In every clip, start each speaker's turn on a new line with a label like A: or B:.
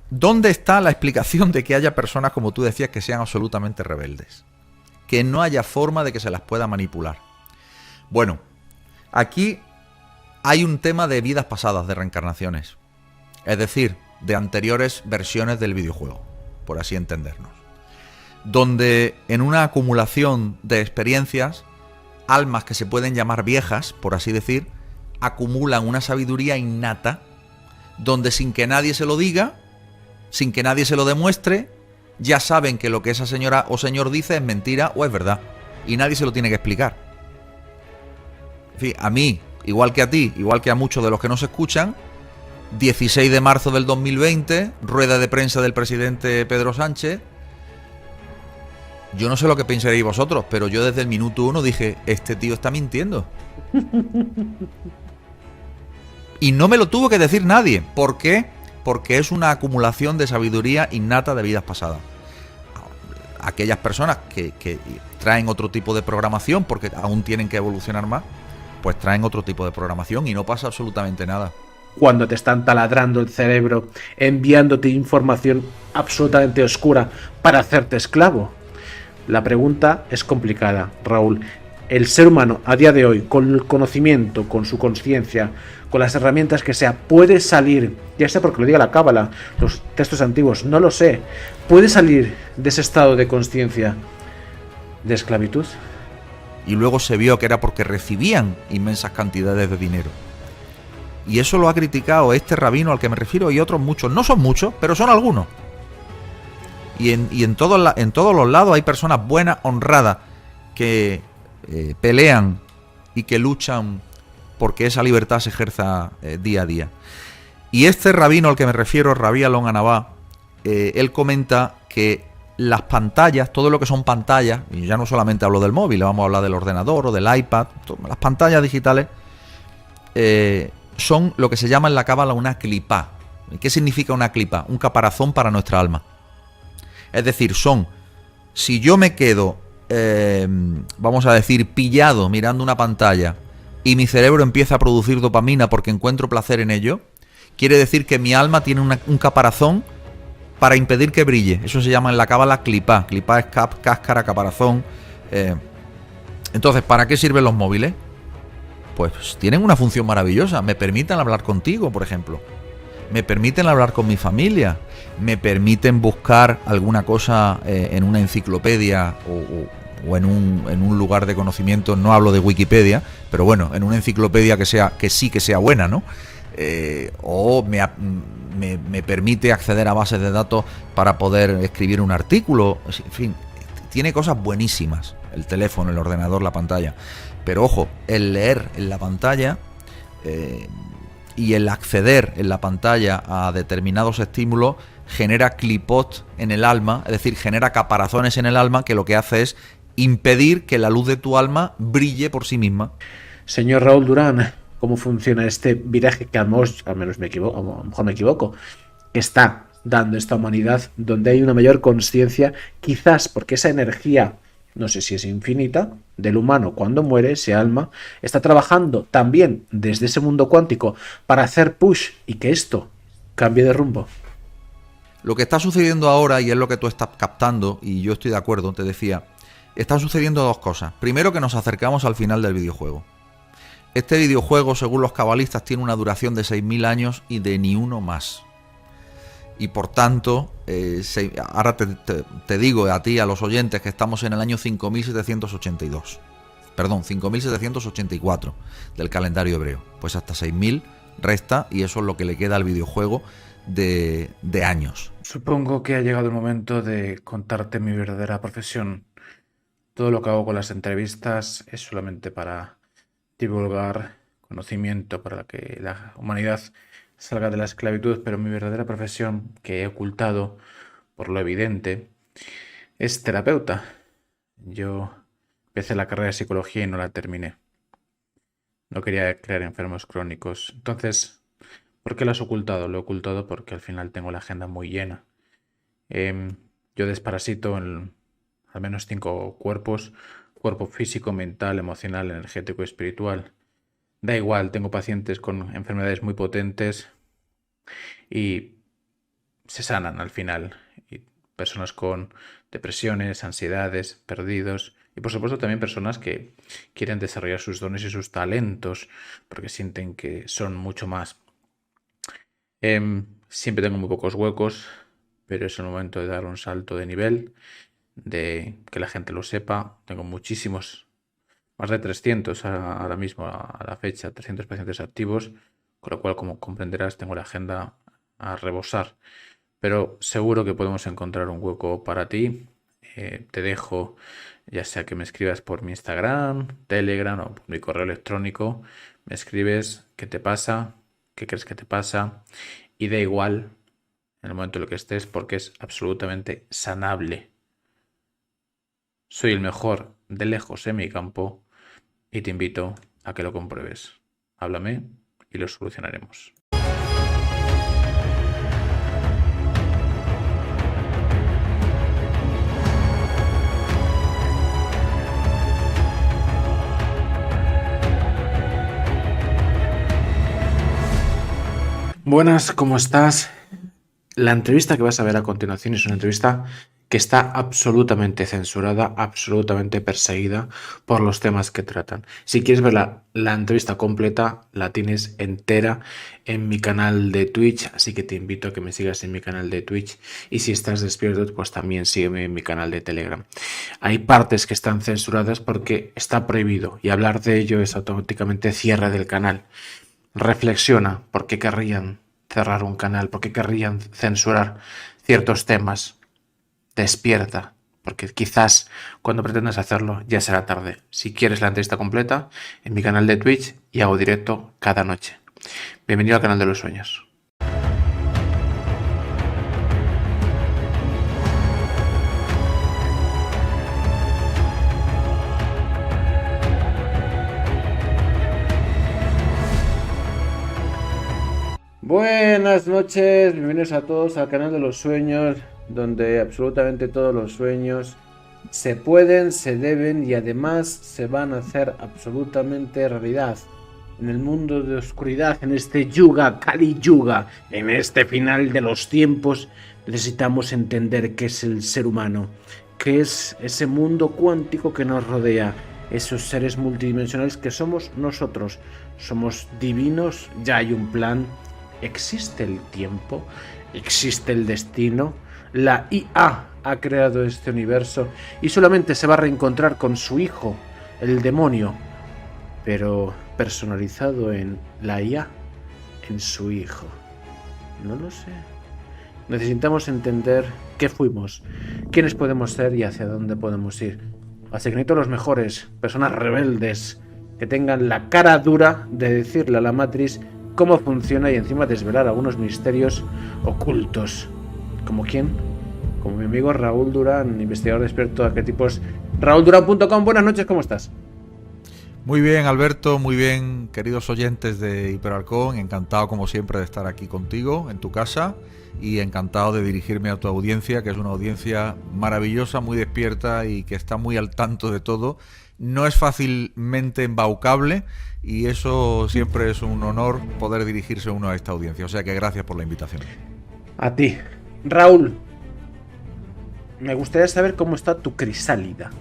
A: ¿Dónde está la explicación de que haya personas, como tú decías, que sean absolutamente rebeldes? Que no haya forma de que se las pueda manipular. Bueno, aquí hay un tema de vidas pasadas, de reencarnaciones. Es decir, de anteriores versiones del videojuego, por así entendernos. Donde en una acumulación de experiencias, almas que se pueden llamar viejas, por así decir, acumulan una sabiduría innata, donde sin que nadie se lo diga, sin que nadie se lo demuestre, ya saben que lo que esa señora o señor dice es mentira o es verdad. Y nadie se lo tiene que explicar. En fin, a mí, igual que a ti, igual que a muchos de los que nos escuchan, 16 de marzo del 2020, rueda de prensa del presidente Pedro Sánchez. Yo no sé lo que pensaréis vosotros, pero yo desde el minuto 1 dije, este tío está mintiendo. Y no me lo tuvo que decir nadie. ¿Por qué? Porque es una acumulación de sabiduría innata de vidas pasadas. Aquellas personas que traen otro tipo de programación, porque aún tienen que evolucionar más, pues traen otro tipo de programación y no pasa absolutamente nada.
B: Cuando te están taladrando el cerebro, enviándote información absolutamente oscura para hacerte esclavo. La pregunta es complicada, Raúl. El ser humano a día de hoy, con el conocimiento, con su conciencia, con las herramientas que sea, puede salir, ya sea porque lo diga la Cábala, los textos antiguos, no lo sé, puede salir de ese estado de conciencia de esclavitud.
A: Y luego se vio que era porque recibían inmensas cantidades de dinero. Y eso lo ha criticado este rabino al que me refiero y otros muchos. No son muchos, pero son algunos. Y en todos los lados hay personas buenas, honradas, que pelean y que luchan porque esa libertad se ejerza día a día. Y este rabino al que me refiero, Rabí Alon Anabá, él comenta que las pantallas, todo lo que son pantallas, y ya no solamente hablo del móvil, vamos a hablar del ordenador o del iPad, las pantallas digitales, son lo que se llama en la cábala una clipá. ¿Qué significa una clipá? Un caparazón para nuestra alma. Es decir, si yo me quedo, vamos a decir, pillado mirando una pantalla y mi cerebro empieza a producir dopamina porque encuentro placer en ello, quiere decir que mi alma tiene un caparazón para impedir que brille. Eso se llama en la cábala clipá. Clipá es cáscara, caparazón. Entonces, ¿para qué sirven los móviles? Pues tienen una función maravillosa. Me permiten hablar contigo, por ejemplo. Me permiten hablar con mi familia. Me permiten buscar alguna cosa en una enciclopedia o en un lugar de conocimiento. No hablo de Wikipedia, pero bueno, en una enciclopedia que sí que sea buena, ¿no? O me permite acceder a bases de datos para poder escribir un artículo. En fin, tiene cosas buenísimas. El teléfono, el ordenador, la pantalla. Pero ojo, el leer en la pantalla y el acceder en la pantalla a determinados estímulos genera clipot en el alma, es decir, genera caparazones en el alma que lo que hace es impedir que la luz de tu alma brille por sí misma.
B: Señor Raúl Durán, ¿cómo funciona este viraje que al menos me equivoco, a lo mejor me equivoco, que está dando esta humanidad donde hay una mayor conciencia, quizás porque esa energía, no sé si es infinita, del humano cuando muere, ese alma, está trabajando también desde ese mundo cuántico para hacer push y que esto cambie de rumbo?
A: Lo que está sucediendo ahora, y es lo que tú estás captando, y yo estoy de acuerdo, te decía, están sucediendo dos cosas. Primero, que nos acercamos al final del videojuego. Este videojuego, según los cabalistas, tiene una duración de 6.000 años y de ni uno más. Y por tanto, ahora te digo a ti, a los oyentes, que estamos en el año 5.782. Perdón, 5.784 del calendario hebreo. Pues hasta 6.000 resta y eso es lo que le queda al videojuego de años.
C: Supongo que ha llegado el momento de contarte mi verdadera profesión. Todo lo que hago con las entrevistas es solamente para divulgar conocimiento, para que la humanidad salga de la esclavitud, pero mi verdadera profesión, que he ocultado por lo evidente, es terapeuta. Yo empecé la carrera de psicología y no la terminé. No quería crear enfermos crónicos. Entonces, ¿por qué lo has ocultado? Lo he ocultado porque al final tengo la agenda muy llena. Yo desparasito en al menos 5 cuerpos: cuerpo físico, mental, emocional, energético y espiritual. Da igual, tengo pacientes con enfermedades muy potentes y se sanan al final. Y personas con depresiones, ansiedades, perdidos. Y por supuesto también personas que quieren desarrollar sus dones y sus talentos porque sienten que son mucho más. Siempre tengo muy pocos huecos, pero es el momento de dar un salto de nivel, de que la gente lo sepa. Tengo muchísimos, más de 300 ahora mismo a la fecha, 300 pacientes activos, con lo cual, como comprenderás, tengo la agenda a rebosar. Pero seguro que podemos encontrar un hueco para ti. Te dejo, ya sea que me escribas por mi Instagram, Telegram o por mi correo electrónico. Me escribes qué te pasa, qué crees que te pasa, y da igual en el momento en el que estés porque es absolutamente sanable. Soy el mejor de lejos en mi campo y te invito a que lo compruebes. Háblame y lo solucionaremos. Buenas, ¿cómo estás? La entrevista que vas a ver a continuación es una entrevista que está absolutamente censurada, absolutamente perseguida por los temas que tratan. Si quieres ver la entrevista completa, la tienes entera en mi canal de Twitch, así que te invito a que me sigas en mi canal de Twitch, y si estás despierto, pues también sígueme en mi canal de Telegram. Hay partes que están censuradas porque está prohibido y hablar de ello es automáticamente cierre del canal. Reflexiona por qué querrían cerrar un canal, por qué querrían censurar ciertos temas. Despierta, porque quizás cuando pretendas hacerlo ya será tarde. Si quieres la entrevista completa, en mi canal de Twitch, y hago directo cada noche. Bienvenido al canal de los sueños.
B: Buenas noches, bienvenidos a todos al canal de los sueños, donde absolutamente todos los sueños se pueden, se deben y además se van a hacer absolutamente realidad. En el mundo de oscuridad, en este Yuga, Kali Yuga, en este final de los tiempos, necesitamos entender qué es el ser humano, qué es ese mundo cuántico que nos rodea, esos seres multidimensionales que somos nosotros. Somos divinos, ya hay un plan. ¿Existe el tiempo? ¿Existe el destino? La IA ha creado este universo y solamente se va a reencontrar con su hijo, el demonio, pero personalizado en la IA, en su hijo. No lo sé. Necesitamos entender qué fuimos, quiénes podemos ser y hacia dónde podemos ir. Así que necesito los mejores, personas rebeldes, que tengan la cara dura de decirle a la Matrix cómo funciona y encima desvelar algunos misterios ocultos. ¿Como quién? Como mi amigo Raúl Durán, investigador experto de arquetipos. RaúlDurán.com, buenas noches, ¿cómo estás?
A: Muy bien, Alberto, muy bien, queridos oyentes de Hiperhalcón. Encantado, como siempre, de estar aquí contigo, en tu casa, y encantado de dirigirme a tu audiencia, que es una audiencia maravillosa, muy despierta y que está muy al tanto de todo. No es fácilmente embaucable y eso siempre es un honor, poder dirigirse uno a esta audiencia. O sea que gracias por la invitación.
B: A ti. Raúl, me gustaría saber cómo está tu crisálida.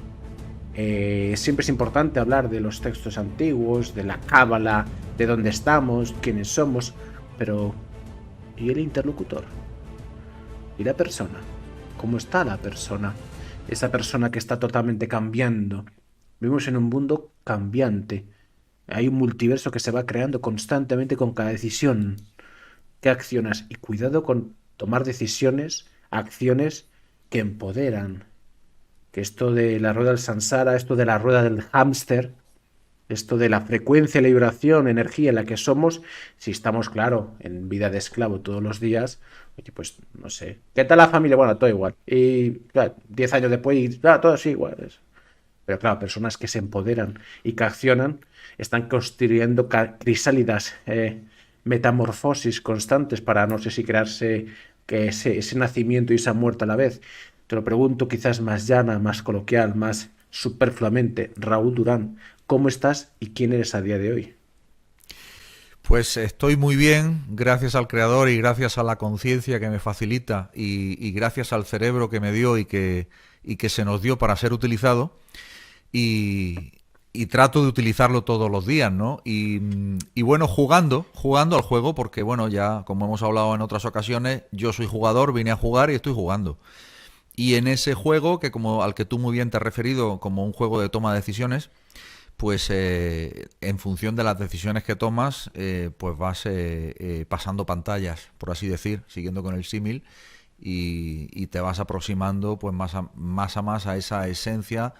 B: Siempre es importante hablar de los textos antiguos, de la cábala, de dónde estamos, quiénes somos, pero ¿y el interlocutor? ¿Y la persona? ¿Cómo está la persona? Esa persona que está totalmente cambiando. Vivimos en un mundo cambiante. Hay un multiverso que se va creando constantemente con cada decisión. ¿Qué accionas? Y cuidado con tomar decisiones, acciones que empoderan. Que esto de la rueda del samsara, esto de la rueda del hámster, esto de la frecuencia, la vibración, energía en la que somos, si estamos, claro, en vida de esclavo todos los días, oye, pues no sé. ¿Qué tal la familia? Bueno, todo igual. Y claro, 10 años después, y claro, todo así igual. Pero claro, personas que se empoderan y que accionan están construyendo crisálidas, metamorfosis constantes para no sé si crearse que ese nacimiento y esa muerte a la vez. Te lo pregunto quizás más llana, más coloquial, más superfluamente. Raúl Durán, ¿cómo estás y quién eres a día de hoy?
A: Pues estoy muy bien, gracias al creador y gracias a la conciencia que me facilita y gracias al cerebro que me dio y que se nos dio para ser utilizado. Y trato de utilizarlo todos los días, ¿no? Y bueno, jugando al juego, porque bueno, ya como hemos hablado en otras ocasiones, yo soy jugador, vine a jugar y estoy jugando. Y en ese juego, que como al que tú muy bien te has referido, como un juego de toma de decisiones, pues en función de las decisiones que tomas, pues vas pasando pantallas, por así decir, siguiendo con el símil, y te vas aproximando pues más a esa esencia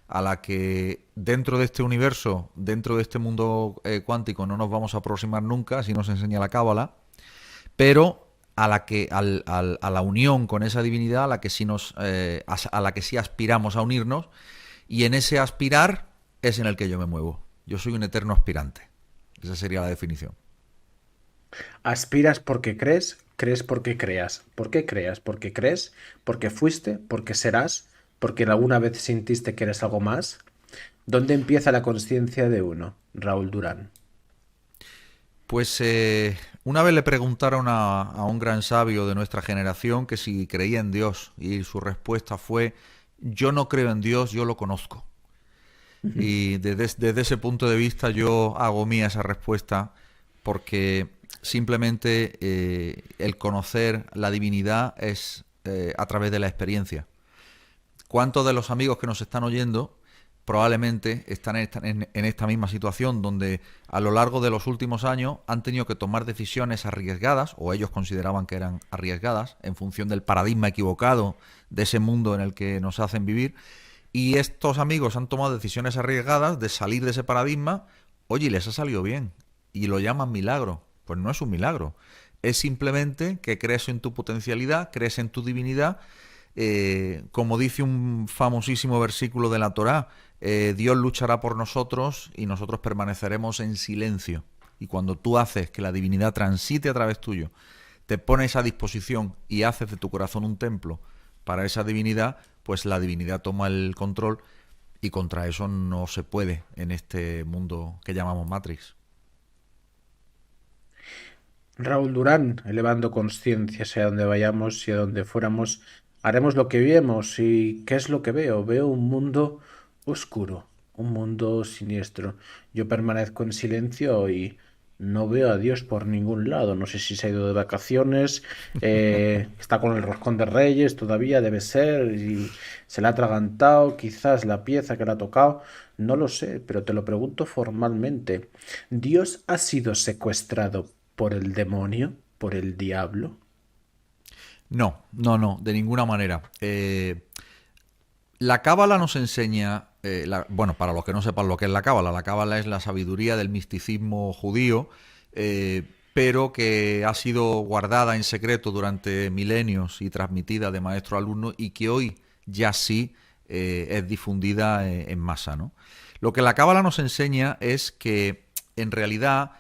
A: a la que dentro de este universo, dentro de este mundo cuántico, no nos vamos a aproximar nunca, así nos enseña la Cábala, pero a la que a la unión con esa divinidad, a la que sí a la que sí aspiramos a unirnos, y en ese aspirar es en el que yo me muevo. Yo soy un eterno aspirante. Esa sería la definición.
B: Aspiras porque crees, crees porque creas. ¿Por qué creas? Porque crees, porque fuiste, porque serás, porque alguna vez sintiste que eres algo más. ¿Dónde empieza la conciencia de uno? Raúl Durán.
A: Pues una vez le preguntaron a un gran sabio de nuestra generación que si creía en Dios y su respuesta fue: yo no creo en Dios, yo lo conozco. Y desde ese punto de vista yo hago mía esa respuesta porque simplemente el conocer la divinidad es a través de la experiencia. ¿Cuántos de los amigos que nos están oyendo probablemente están en esta misma situación donde a lo largo de los últimos años han tenido que tomar decisiones arriesgadas, o ellos consideraban que eran arriesgadas, en función del paradigma equivocado de ese mundo en el que nos hacen vivir? Y estos amigos han tomado decisiones arriesgadas de salir de ese paradigma, oye, y les ha salido bien, y lo llaman milagro. Pues no es un milagro, es simplemente que crees en tu potencialidad, crees en tu divinidad. Como dice un famosísimo versículo de la Torá, Dios luchará por nosotros y nosotros permaneceremos en silencio. Y cuando tú haces que la divinidad transite a través tuyo, te pones a disposición y haces de tu corazón un templo para esa divinidad, pues la divinidad toma el control, y contra eso no se puede en este mundo que llamamos Matrix.
B: Raúl Durán, elevando conciencia, sea donde vayamos y a donde fuéramos, haremos lo que vemos. ¿Y qué es lo que veo? Veo un mundo oscuro, un mundo siniestro. Yo permanezco en silencio y no veo a Dios por ningún lado. No sé si se ha ido de vacaciones, está con el roscón de Reyes todavía, debe ser, y se le ha atragantado quizás la pieza que le ha tocado. No lo sé, pero te lo pregunto formalmente. ¿Dios ha sido secuestrado por el demonio, por el diablo?
A: No, de ninguna manera. La Cábala nos enseña, bueno, para los que no sepan lo que es la Cábala es la sabiduría del misticismo judío, pero que ha sido guardada en secreto durante milenios y transmitida de maestro a alumno, y que hoy ya sí es difundida en masa, ¿no? Lo que la Cábala nos enseña es que en realidad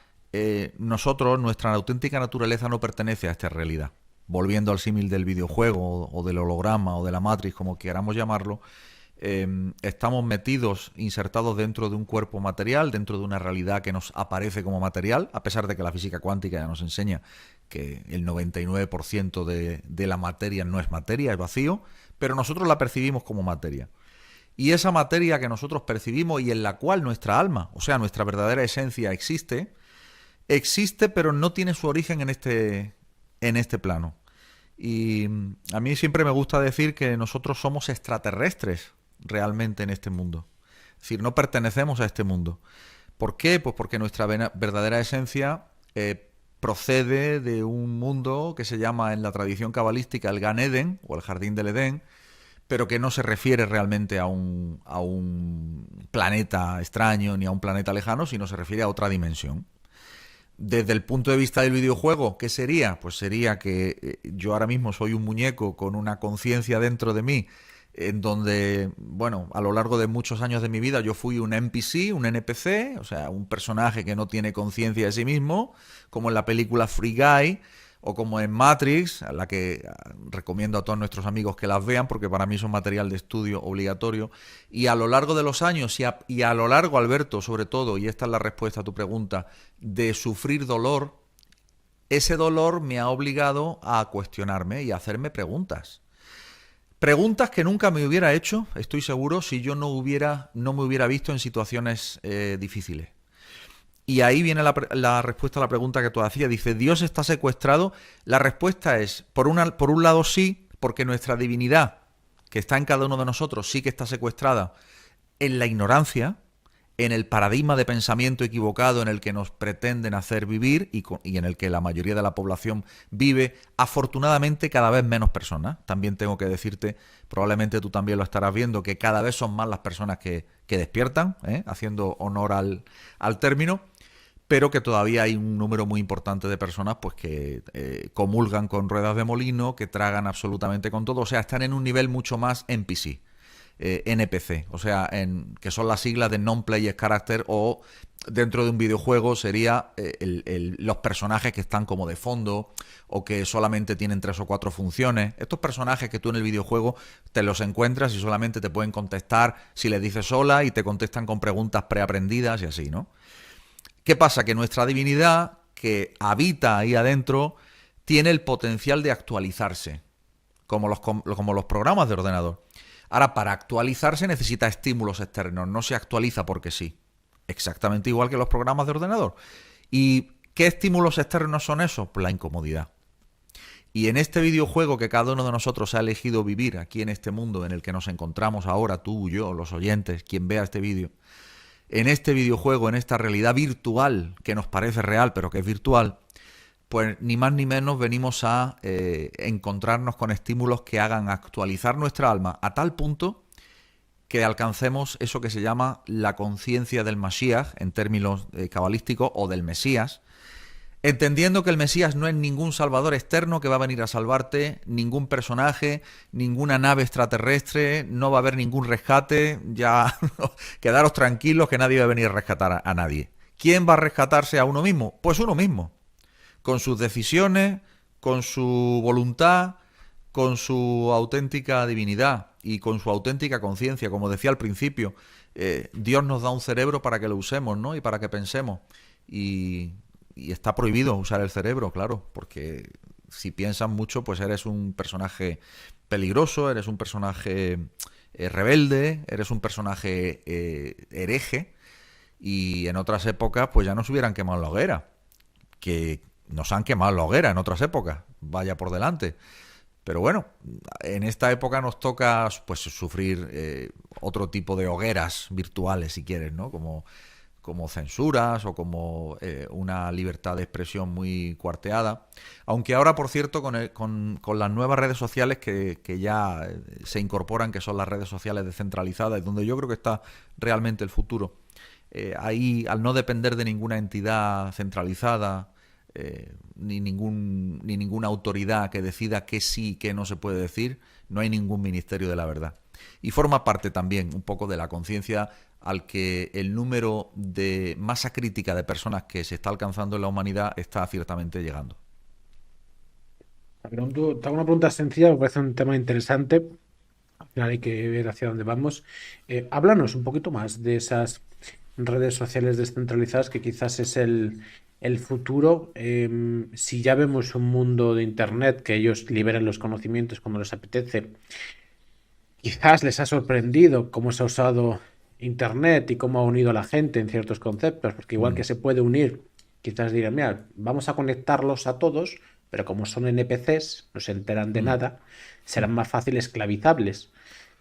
A: nosotros, nuestra auténtica naturaleza no pertenece a esta realidad. Volviendo al símil del videojuego o del holograma o de la Matrix, como queramos llamarlo, estamos metidos, insertados dentro de un cuerpo material, dentro de una realidad que nos aparece como material, a pesar de que la física cuántica ya nos enseña que el 99% de la materia no es materia, es vacío, pero nosotros la percibimos como materia. Y esa materia que nosotros percibimos y en la cual nuestra alma, o sea, nuestra verdadera esencia existe, pero no tiene su origen en este plano. Y a mí siempre me gusta decir que nosotros somos extraterrestres realmente en este mundo. Es decir, no pertenecemos a este mundo. ¿Por qué? Pues porque nuestra verdadera esencia procede de un mundo que se llama en la tradición cabalística el Gan Eden o el Jardín del Edén, pero que no se refiere realmente a un planeta extraño ni a un planeta lejano, sino se refiere a otra dimensión. Desde el punto de vista del videojuego, ¿qué sería? Pues sería que yo ahora mismo soy un muñeco con una conciencia dentro de mí, en donde, bueno, a lo largo de muchos años de mi vida yo fui un NPC, un NPC, o sea, un personaje que no tiene conciencia de sí mismo, como en la película Free Guy, o como en Matrix, a la que recomiendo a todos nuestros amigos que las vean, porque para mí son material de estudio obligatorio. Y a lo largo de los años, y a lo largo, Alberto, sobre todo, y esta es la respuesta a tu pregunta, de sufrir dolor, ese dolor me ha obligado a cuestionarme y a hacerme preguntas. Preguntas que nunca me hubiera hecho, estoy seguro, si yo no me hubiera visto en situaciones difíciles. Y ahí viene la respuesta a la pregunta que tú hacías. Dice, ¿Dios está secuestrado? La respuesta es, por un lado sí, porque nuestra divinidad, que está en cada uno de nosotros, sí que está secuestrada en la ignorancia, en el paradigma de pensamiento equivocado en el que nos pretenden hacer vivir y en el que la mayoría de la población vive, afortunadamente cada vez menos personas. También tengo que decirte, probablemente tú también lo estarás viendo, que cada vez son más las personas que despiertan, haciendo honor al término, pero que todavía hay un número muy importante de personas pues que comulgan con ruedas de molino, que tragan absolutamente con todo, o sea, están en un nivel mucho más NPC. NPC, o sea, que son las siglas de Non-Player Character, o dentro de un videojuego sería los personajes que están como de fondo o que solamente tienen 3 o 4 funciones. Estos personajes que tú en el videojuego te los encuentras y solamente te pueden contestar si les dices hola y te contestan con preguntas preaprendidas y así, ¿no? ¿Qué pasa? Que nuestra divinidad, que habita ahí adentro, tiene el potencial de actualizarse, como los programas de ordenador. Ahora, para actualizarse necesita estímulos externos, no se actualiza porque sí. Exactamente igual que los programas de ordenador. ¿Y qué estímulos externos son esos? Pues la incomodidad. Y en este videojuego que cada uno de nosotros ha elegido vivir aquí en este mundo en el que nos encontramos ahora, tú, yo, los oyentes, quien vea este vídeo, en este videojuego, en esta realidad virtual que nos parece real pero que es virtual, pues ni más ni menos venimos a encontrarnos con estímulos que hagan actualizar nuestra alma a tal punto que alcancemos eso que se llama la conciencia del Mashiach, en términos cabalísticos, o del Mesías, entendiendo que el Mesías no es ningún salvador externo que va a venir a salvarte, ningún personaje, ninguna nave extraterrestre, no va a haber ningún rescate, ya quedaros tranquilos que nadie va a venir a rescatar a nadie. ¿Quién va a rescatarse a uno mismo? Pues uno mismo. Con sus decisiones, con su voluntad, con su auténtica divinidad y con su auténtica conciencia. Como decía al principio, Dios nos da un cerebro para que lo usemos, ¿no? Y para que pensemos. Y está prohibido usar el cerebro, claro, porque si piensas mucho, pues eres un personaje peligroso, eres un personaje rebelde, eres un personaje hereje, y en otras épocas pues ya nos hubieran quemado en la hoguera, que nos han quemado la hoguera en otras épocas, vaya por delante. Pero bueno, en esta época nos toca pues sufrir otro tipo de hogueras virtuales, si quieres, ¿no? Como censuras o como una libertad de expresión muy cuarteada. Aunque ahora, por cierto, con las nuevas redes sociales que ya se incorporan, que son las redes sociales descentralizadas, y donde yo creo que está realmente el futuro. Ahí, al no depender de ninguna entidad centralizada, ni ninguna autoridad que decida qué sí y qué no se puede decir, no hay ningún ministerio de la verdad. Y forma parte también un poco de la conciencia al que el número de masa crítica de personas que se está alcanzando en la humanidad está ciertamente llegando.
B: Te hago una pregunta sencilla, me parece un tema interesante. Al final hay que ver hacia dónde vamos. Háblanos un poquito más de esas redes sociales descentralizadas, que quizás es el futuro. Si ya vemos un mundo de Internet que ellos liberan los conocimientos cuando les apetece, quizás les ha sorprendido cómo se ha usado Internet y cómo ha unido a la gente en ciertos conceptos, porque igual que se puede unir, quizás dirán, mira, vamos a conectarlos a todos, pero como son NPCs, no se enteran de nada, serán más fácil esclavizables.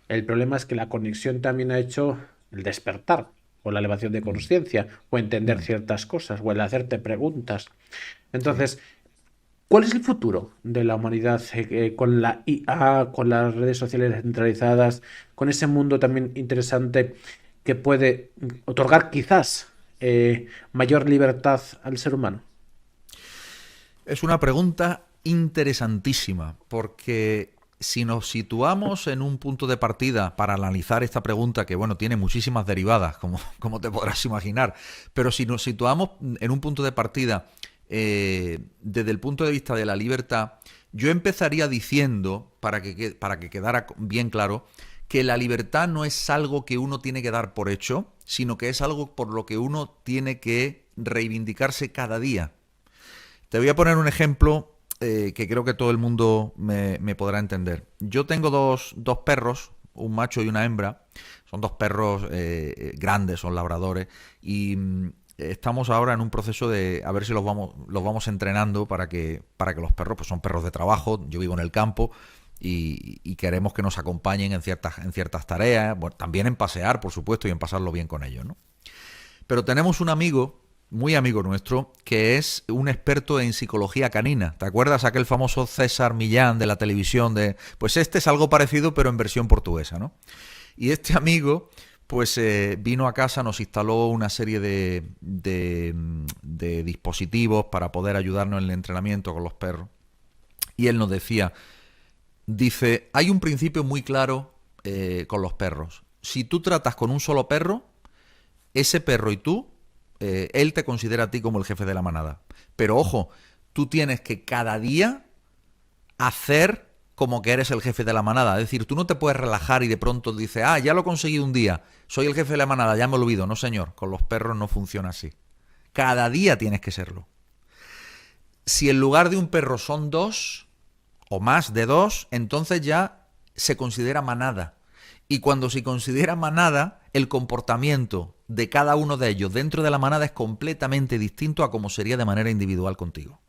B: El problema es que la conexión también ha hecho el despertar, o la elevación de conciencia, o entender ciertas cosas, o el hacerte preguntas. Entonces, ¿cuál es el futuro de la humanidad con la IA, con las redes sociales descentralizadas, con ese mundo también interesante que puede otorgar quizás mayor libertad al ser humano?
A: Es una pregunta interesantísima, porque si nos situamos en un punto de partida para analizar esta pregunta, que bueno, tiene muchísimas derivadas, como te podrás imaginar, pero si nos situamos en un punto de partida desde el punto de vista de la libertad, yo empezaría diciendo, para que quedara bien claro, que la libertad no es algo que uno tiene que dar por hecho, sino que es algo por lo que uno tiene que reivindicarse cada día. Te voy a poner un ejemplo que creo que todo el mundo me podrá entender. Yo tengo dos perros, un macho y una hembra. Son dos perros grandes, son labradores, y estamos ahora en un proceso de a ver si los vamos entrenando para que los perros, pues son perros de trabajo. Yo vivo en el campo y queremos que nos acompañen en ciertas tareas, bueno, también en pasear, por supuesto, y en pasarlo bien con ellos, ¿no? Pero tenemos un amigo, muy amigo nuestro, que es un experto en psicología canina. ¿Te acuerdas aquel famoso César Millán de la televisión? Pues este es algo parecido, pero en versión portuguesa, ¿no? Y este amigo, pues vino a casa, nos instaló una serie de dispositivos para poder ayudarnos en el entrenamiento con los perros. Y él nos decía, dice, hay un principio muy claro con los perros. Si tú tratas con un solo perro, ese perro y tú, él te considera a ti como el jefe de la manada. Pero ojo, tú tienes que cada día hacer como que eres el jefe de la manada. Es decir, tú no te puedes relajar y de pronto dices, ya lo conseguí un día, soy el jefe de la manada, ya me olvido. No, señor, con los perros no funciona así. Cada día tienes que serlo. Si en lugar de un perro son dos o más de dos, entonces ya se considera manada. Y cuando se considera manada, el comportamiento de cada uno de ellos dentro de la manada es completamente distinto a como sería de manera individual contigo.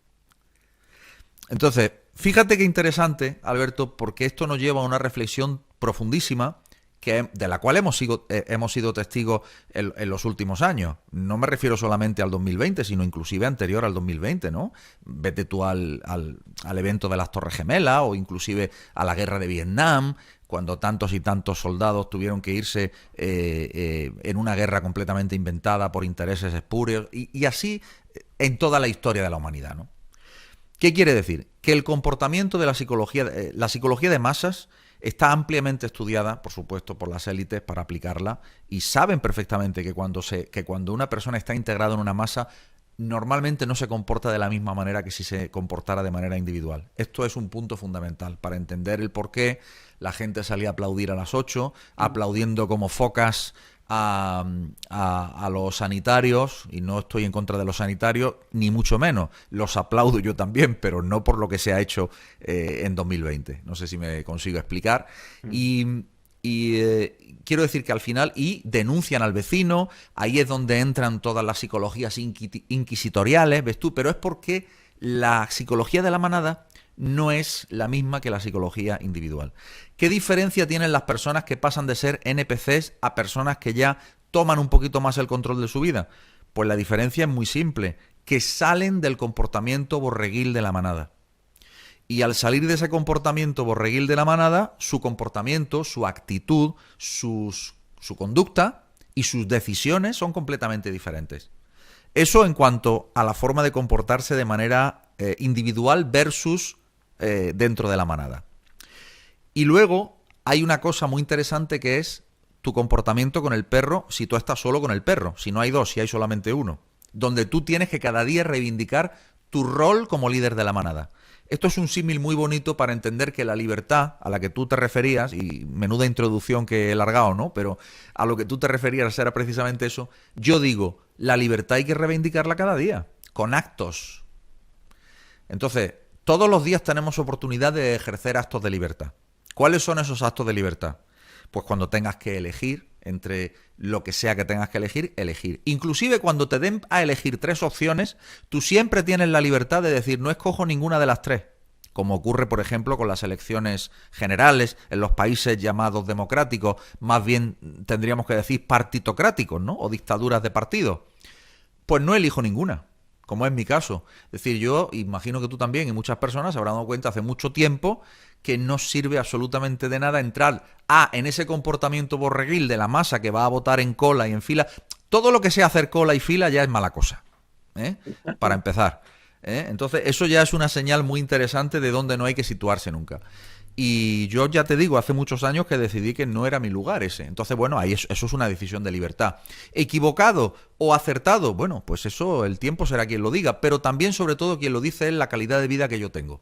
A: Entonces, fíjate qué interesante, Alberto, porque esto nos lleva a una reflexión profundísima de la cual hemos sido testigos en los últimos años. No me refiero solamente al 2020, sino inclusive anterior al 2020, ¿no? Vete tú al evento de las Torres Gemelas o inclusive a la guerra de Vietnam, cuando tantos y tantos soldados tuvieron que irse en una guerra completamente inventada por intereses espurios, y así en toda la historia de la humanidad, ¿no? ¿Qué quiere decir? Que el comportamiento de la psicología de masas está ampliamente estudiada, por supuesto, por las élites para aplicarla, y saben perfectamente que cuando una persona está integrada en una masa, normalmente no se comporta de la misma manera que si se comportara de manera individual. Esto es un punto fundamental para entender el por qué la gente salía a aplaudir a las 8, aplaudiendo como focas a los sanitarios, y no estoy en contra de los sanitarios, ni mucho menos. Los aplaudo yo también, pero no por lo que se ha hecho en 2020. No sé si me consigo explicar. Y quiero decir que al final, y denuncian al vecino, ahí es donde entran todas las psicologías inquisitoriales, ves tú, pero es porque la psicología de la manada no es la misma que la psicología individual. ¿Qué diferencia tienen las personas que pasan de ser NPCs a personas que ya toman un poquito más el control de su vida? Pues la diferencia es muy simple, que salen del comportamiento borreguil de la manada. Y al salir de ese comportamiento borreguil de la manada, su comportamiento, su actitud, su conducta y sus decisiones son completamente diferentes. Eso en cuanto a la forma de comportarse de manera individual versus dentro de la manada. Y luego hay una cosa muy interesante que es tu comportamiento con el perro si tú estás solo con el perro, si no hay dos, si hay solamente uno, donde tú tienes que cada día reivindicar tu rol como líder de la manada. Esto es un símil muy bonito para entender que la libertad a la que tú te referías, y menuda introducción que he largado, ¿no? Pero a lo que tú te referías era precisamente eso. Yo digo, la libertad hay que reivindicarla cada día, con actos. Entonces, todos los días tenemos oportunidad de ejercer actos de libertad. ¿Cuáles son esos actos de libertad? Pues cuando tengas que elegir entre lo que sea que tengas que elegir, elegir. Inclusive cuando te den a elegir 3 opciones, tú siempre tienes la libertad de decir no escojo ninguna de las 3. Como ocurre, por ejemplo, con las elecciones generales en los países llamados democráticos, más bien tendríamos que decir partitocráticos, ¿no? O dictaduras de partidos. Pues no elijo ninguna, como es mi caso. Es decir, yo imagino que tú también y muchas personas se habrán dado cuenta hace mucho tiempo que no sirve absolutamente de nada entrar en ese comportamiento borreguil de la masa que va a votar en cola y en fila. Todo lo que sea hacer cola y fila ya es mala cosa, para empezar. Entonces eso ya es una señal muy interesante de dónde no hay que situarse nunca. Y yo ya te digo, hace muchos años que decidí que no era mi lugar ese. Entonces, bueno, ahí eso es una decisión de libertad. ¿Equivocado o acertado? Bueno, pues eso el tiempo será quien lo diga, pero también, sobre todo, quien lo dice es la calidad de vida que yo tengo.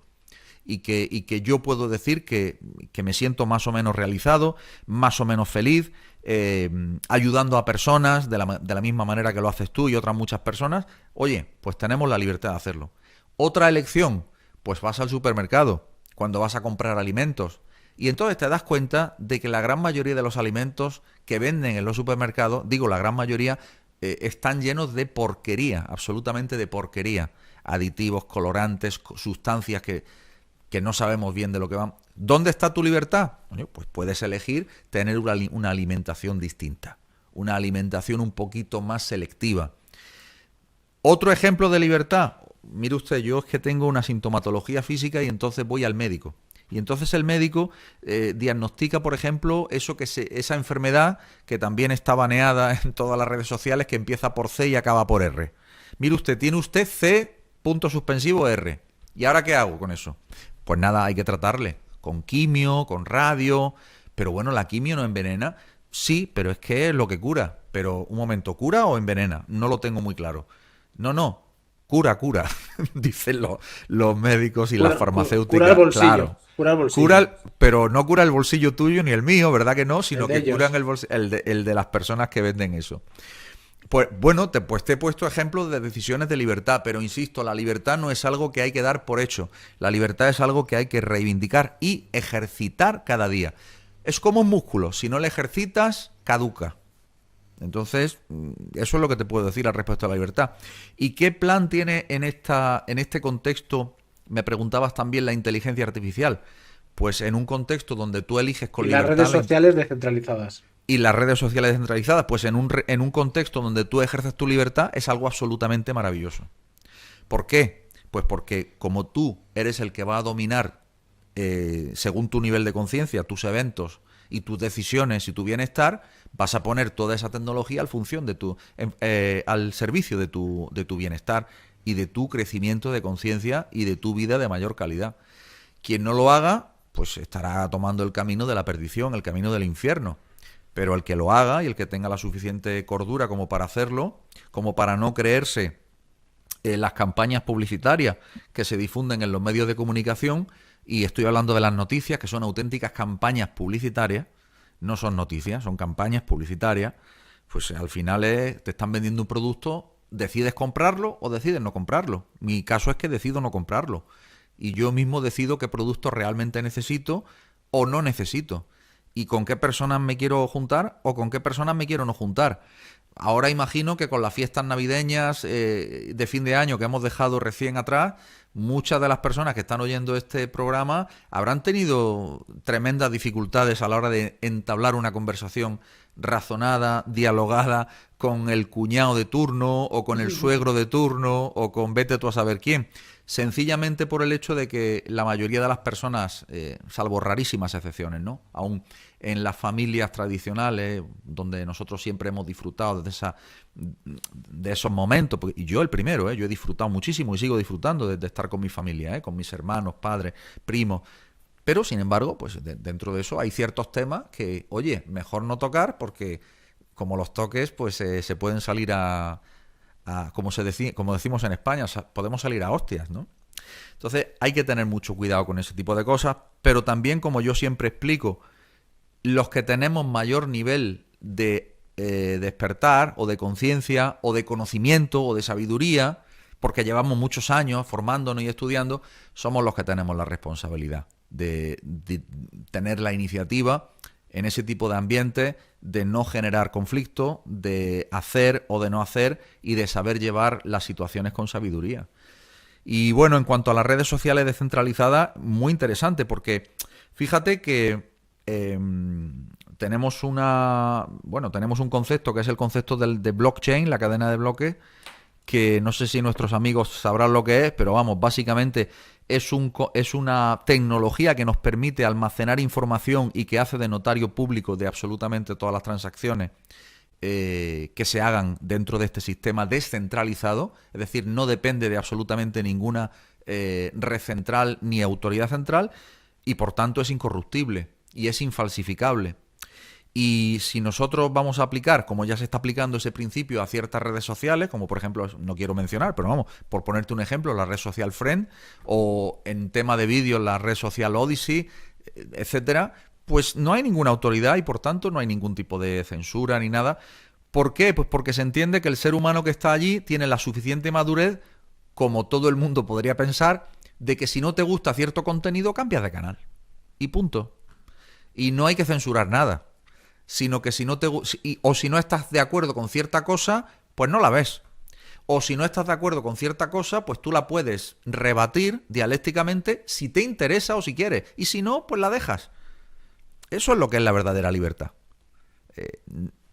A: Y que yo puedo decir que me siento más o menos realizado, más o menos feliz, ayudando a personas de la misma manera que lo haces tú y otras muchas personas. Oye, pues tenemos la libertad de hacerlo. Otra elección, pues vas al supermercado cuando vas a comprar alimentos. Y entonces te das cuenta de que la gran mayoría de los alimentos que venden en los supermercados, digo la gran mayoría, están llenos de porquería, absolutamente de porquería. Aditivos, colorantes, sustancias que no sabemos bien de lo que van. ¿Dónde está tu libertad? Bueno, pues puedes elegir tener una alimentación distinta, una alimentación un poquito más selectiva. Otro ejemplo de libertad. Mire usted, yo es que tengo una sintomatología física y entonces voy al médico. Y entonces el médico diagnostica, por ejemplo, esa enfermedad que también está baneada en todas las redes sociales, que empieza por C y acaba por R. Mire usted, tiene usted C, punto suspensivo, R. ¿Y ahora qué hago con eso? Pues nada, hay que tratarle con quimio, con radio. Pero bueno, la quimio no envenena. Sí, pero es que es lo que cura. Pero un momento, ¿cura o envenena? No lo tengo muy claro. No, cura, dicen los médicos y las farmacéuticas.
B: Cura el bolsillo.
A: Claro.
B: Cura el bolsillo.
A: Pero no cura el bolsillo tuyo ni el mío, ¿verdad que no? Sino
B: El de
A: que curan
B: ellos.
A: el de las personas que venden eso. Pues bueno, te he puesto ejemplos de decisiones de libertad, pero insisto, la libertad no es algo que hay que dar por hecho. La libertad es algo que hay que reivindicar y ejercitar cada día. Es como un músculo, si no lo ejercitas, caduca. Entonces, eso es lo que te puedo decir al respecto a la libertad. ¿Y qué plan tiene en este contexto? Me preguntabas también la inteligencia artificial. Pues en un contexto donde tú eliges con
B: Y las
A: libertad
B: redes sociales descentralizadas.
A: y las redes sociales descentralizadas, pues en un contexto donde tú ejerces tu libertad, es algo absolutamente maravilloso. ¿Por qué? Pues porque como tú eres el que va a dominar, según tu nivel de conciencia, tus eventos y tus decisiones y tu bienestar, vas a poner toda esa tecnología al servicio de tu bienestar y de tu crecimiento de conciencia y de tu vida de mayor calidad. Quien no lo haga, pues estará tomando el camino de la perdición, el camino del infierno. Pero el que lo haga y el que tenga la suficiente cordura como para hacerlo, como para no creerse las campañas publicitarias que se difunden en los medios de comunicación, y estoy hablando de las noticias, que son auténticas campañas publicitarias, no son noticias, son campañas publicitarias, pues al final te están vendiendo un producto, decides comprarlo o decides no comprarlo. Mi caso es que decido no comprarlo. Y yo mismo decido qué productos realmente necesito o no necesito. Y con qué personas me quiero juntar o con qué personas me quiero no juntar. Ahora imagino que con las fiestas navideñas de fin de año que hemos dejado recién atrás, muchas de las personas que están oyendo este programa habrán tenido tremendas dificultades a la hora de entablar una conversación razonada, dialogada con el cuñado de turno o con el suegro de turno o con vete tú a saber quién. Sencillamente por el hecho de que la mayoría de las personas, salvo rarísimas excepciones, ¿no? Aún en las familias tradicionales, donde nosotros siempre hemos disfrutado de esos momentos, y yo el primero, yo he disfrutado muchísimo y sigo disfrutando de estar con mi familia, con mis hermanos, padres, primos. Pero, sin embargo, pues dentro de eso hay ciertos temas que, oye, mejor no tocar porque como los toques, pues se pueden salir como decimos en España, podemos salir a hostias, ¿no? Entonces hay que tener mucho cuidado con ese tipo de cosas, pero también, como yo siempre explico, los que tenemos mayor nivel de despertar o de conciencia o de conocimiento o de sabiduría, porque llevamos muchos años formándonos y estudiando, somos los que tenemos la responsabilidad de tener la iniciativa en ese tipo de ambiente, de no generar conflicto, de hacer o de no hacer y de saber llevar las situaciones con sabiduría. Y bueno, en cuanto a las redes sociales descentralizadas, muy interesante porque fíjate que tenemos un concepto que es el concepto de blockchain, la cadena de bloques, que no sé si nuestros amigos sabrán lo que es, pero vamos, básicamente es una tecnología que nos permite almacenar información y que hace de notario público de absolutamente todas las transacciones que se hagan dentro de este sistema descentralizado, es decir, no depende de absolutamente ninguna red central ni autoridad central. y por tanto es incorruptible y es infalsificable. Y si nosotros vamos a aplicar, como ya se está aplicando ese principio a ciertas redes sociales, como por ejemplo, no quiero mencionar, pero vamos, por ponerte un ejemplo, la red social Friend, o en tema de vídeos la red social Odyssey, etcétera, pues no hay ninguna autoridad y por tanto no hay ningún tipo de censura ni nada. ¿Por qué? Pues porque se entiende que el ser humano que está allí tiene la suficiente madurez, como todo el mundo podría pensar, de que si no te gusta cierto contenido, cambias de canal. Y punto. Y no hay que censurar nada. Sino que si no te o si no estás de acuerdo con cierta cosa, pues no la ves. O si no estás de acuerdo con cierta cosa, pues tú la puedes rebatir dialécticamente si te interesa o si quieres. Y si no, pues la dejas. Eso es lo que es la verdadera libertad.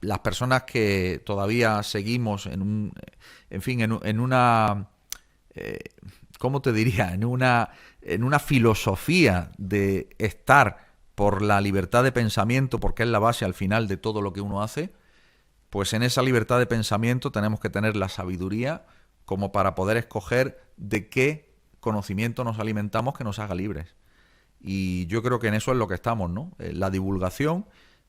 A: Las personas que todavía seguimos en una ¿cómo te diría? En una filosofía de estar por la libertad de pensamiento, porque es la base al final de todo lo que uno hace, pues en esa libertad de pensamiento tenemos que tener la sabiduría como para poder escoger de qué conocimiento nos alimentamos que nos haga libres. Y yo creo que en eso es lo que estamos, ¿no? La divulgación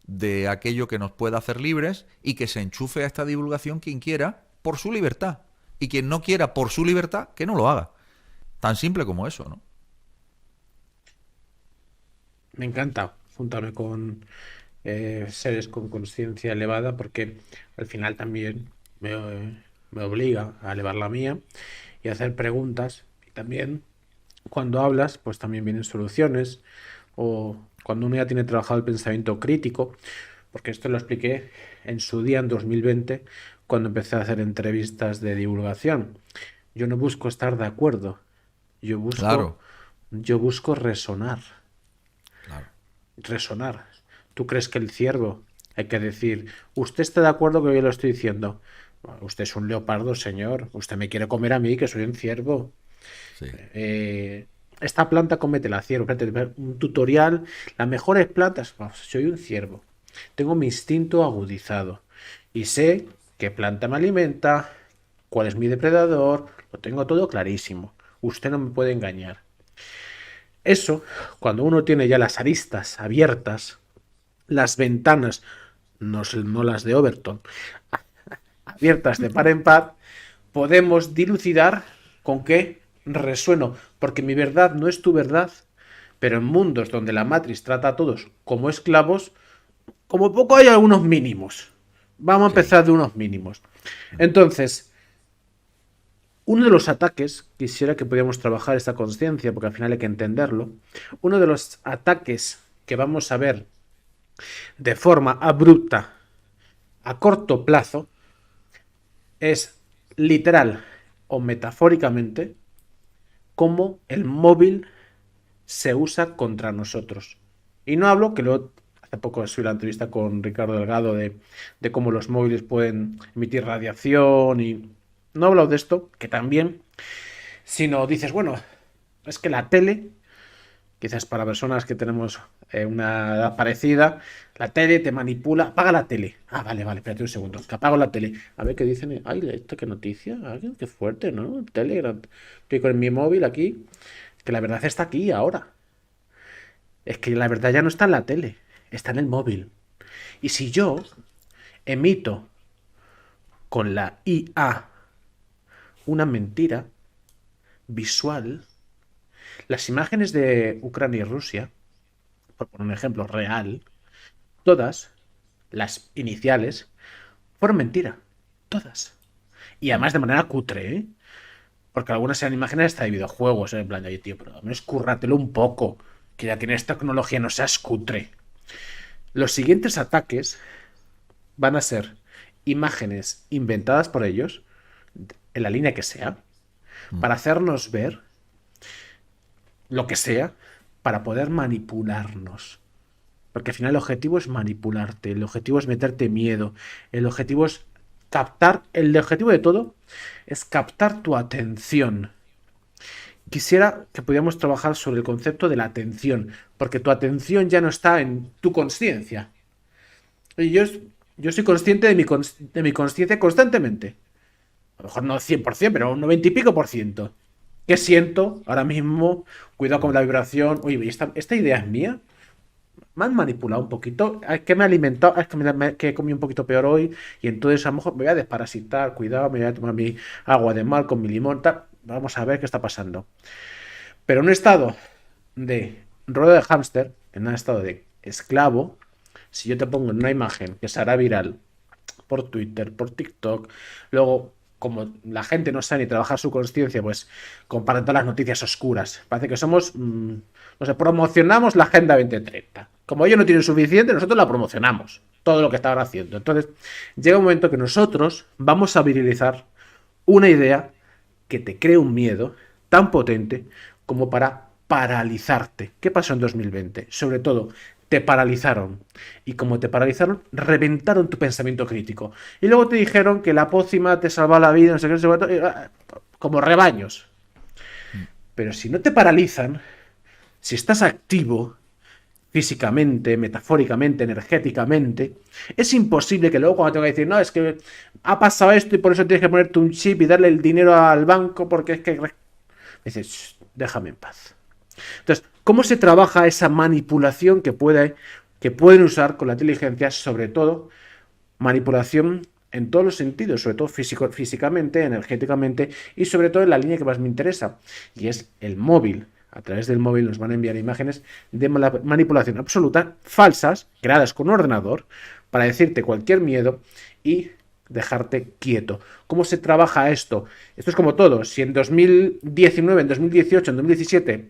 A: de aquello que nos pueda hacer libres y que se enchufe a esta divulgación quien quiera por su libertad. Y quien no quiera por su libertad, que no lo haga. Tan simple como eso, ¿no?
B: Me encanta juntarme con seres con conciencia elevada porque al final también me obliga a elevar la mía y a hacer preguntas. Y también cuando hablas, pues también vienen soluciones o cuando uno ya tiene trabajado el pensamiento crítico, porque esto lo expliqué en su día, en 2020, cuando empecé a hacer entrevistas de divulgación. Yo no busco estar de acuerdo, yo busco,
A: Claro,
B: yo busco resonar.
A: claro.
B: Resonar. ¿Tú crees que el ciervo, hay que decir, usted está de acuerdo que yo lo estoy diciendo? Bueno, usted es un leopardo, señor. Usted me quiere comer a mí, que soy un ciervo.
A: Sí,
B: Esta planta cómetela, ciervo. Espérate, un tutorial. Las mejores plantas. Vamos, soy un ciervo. Tengo mi instinto agudizado. Y sé qué planta me alimenta, cuál es mi depredador. Lo tengo todo clarísimo. Usted no me puede engañar. Eso, cuando uno tiene ya las aristas abiertas, las ventanas, no las de Overton, abiertas de par en par, podemos dilucidar con qué resueno, porque mi verdad no es tu verdad, pero en mundos donde la Matrix trata a todos como esclavos, como poco hay algunos mínimos. Vamos a
A: sí.
B: empezar de unos mínimos. Entonces, uno de los ataques, quisiera que pudiéramos trabajar esta conciencia, porque al final hay que entenderlo, uno de los ataques que vamos a ver de forma abrupta a corto plazo es literal o metafóricamente cómo el móvil se usa contra nosotros. Y no hablo, que luego hace poco subí la entrevista con Ricardo Delgado de cómo los móviles pueden emitir radiación y no he hablado de esto, que también, sino dices, bueno, es que la tele, quizás para personas que tenemos una edad parecida, la tele te manipula. Apaga la tele. Ah, vale, vale, espérate un segundo. Que apago la tele. A ver qué dicen. Ay, esto qué noticia. Ay, qué fuerte, ¿no? Telegram. Estoy con mi móvil aquí. Que la verdad está aquí ahora. Es que la verdad ya no está en la tele. Está en el móvil. Y si yo emito con la IA una mentira visual, las imágenes de Ucrania y Rusia, por poner un ejemplo real, todas las iniciales fueron mentira. Todas. Y además de manera cutre, ¿eh? Porque algunas eran imágenes hasta de videojuegos, ¿eh? En plan, oye, tío, pero al menos currátelo un poco. Que ya tienes tecnología, no seas cutre. Los siguientes ataques van a ser imágenes inventadas por ellos, en la línea que sea,
A: Mm.
B: para hacernos ver lo que sea, para poder manipularnos. Porque al final el objetivo es manipularte, el objetivo es meterte miedo, el objetivo es captar, el objetivo de todo es captar tu atención. Quisiera que pudiéramos trabajar sobre el concepto de la atención, porque tu atención ya no está en tu conciencia. Y yo soy consciente de mi consciencia constantemente. A lo mejor no 100%, pero un 90 y pico por ciento. ¿Qué siento ahora mismo? Cuidado con la vibración. Oye, ¿esta idea es mía? Me han manipulado un poquito. Es que me he alimentado, es que, que he comido un poquito peor hoy. Y entonces a lo mejor me voy a desparasitar. Cuidado, me voy a tomar mi agua de mar con mi limón. Tal. Vamos a ver qué está pasando. Pero en un estado de ruedo de hámster, en un estado de esclavo, si yo te pongo en una imagen que se hará viral por Twitter, por TikTok, luego, como la gente no sabe ni trabajar su conciencia, pues comparten todas las noticias oscuras. Parece que somos, no sé, promocionamos la Agenda 2030. Como ellos no tienen suficiente, nosotros la promocionamos, todo lo que estaban haciendo. Entonces, llega un momento que nosotros vamos a virilizar una idea que te cree un miedo tan potente como para paralizarte. ¿Qué pasó en 2020? Sobre todo, te paralizaron. Y como te paralizaron, reventaron tu pensamiento crítico. Y luego te dijeron que la pócima te salva la vida, no sé qué, no sé cuánto, como rebaños. Pero si no te paralizan, si estás activo físicamente, metafóricamente, energéticamente, es imposible que luego cuando tenga que decir, no, es que ha pasado esto y por eso tienes que ponerte un chip y darle el dinero al banco porque es que... Dices, déjame en paz. Entonces, ¿cómo se trabaja esa manipulación que pueden usar con la inteligencia? Sobre todo, manipulación en todos los sentidos, sobre todo físicamente, energéticamente y sobre todo en la línea que más me interesa, y es el móvil. A través del móvil nos van a enviar imágenes de manipulación absoluta, falsas, creadas con un ordenador, para decirte cualquier miedo y dejarte quieto. ¿Cómo se trabaja esto? Esto es como todo. Si en 2019, en 2018, en 2017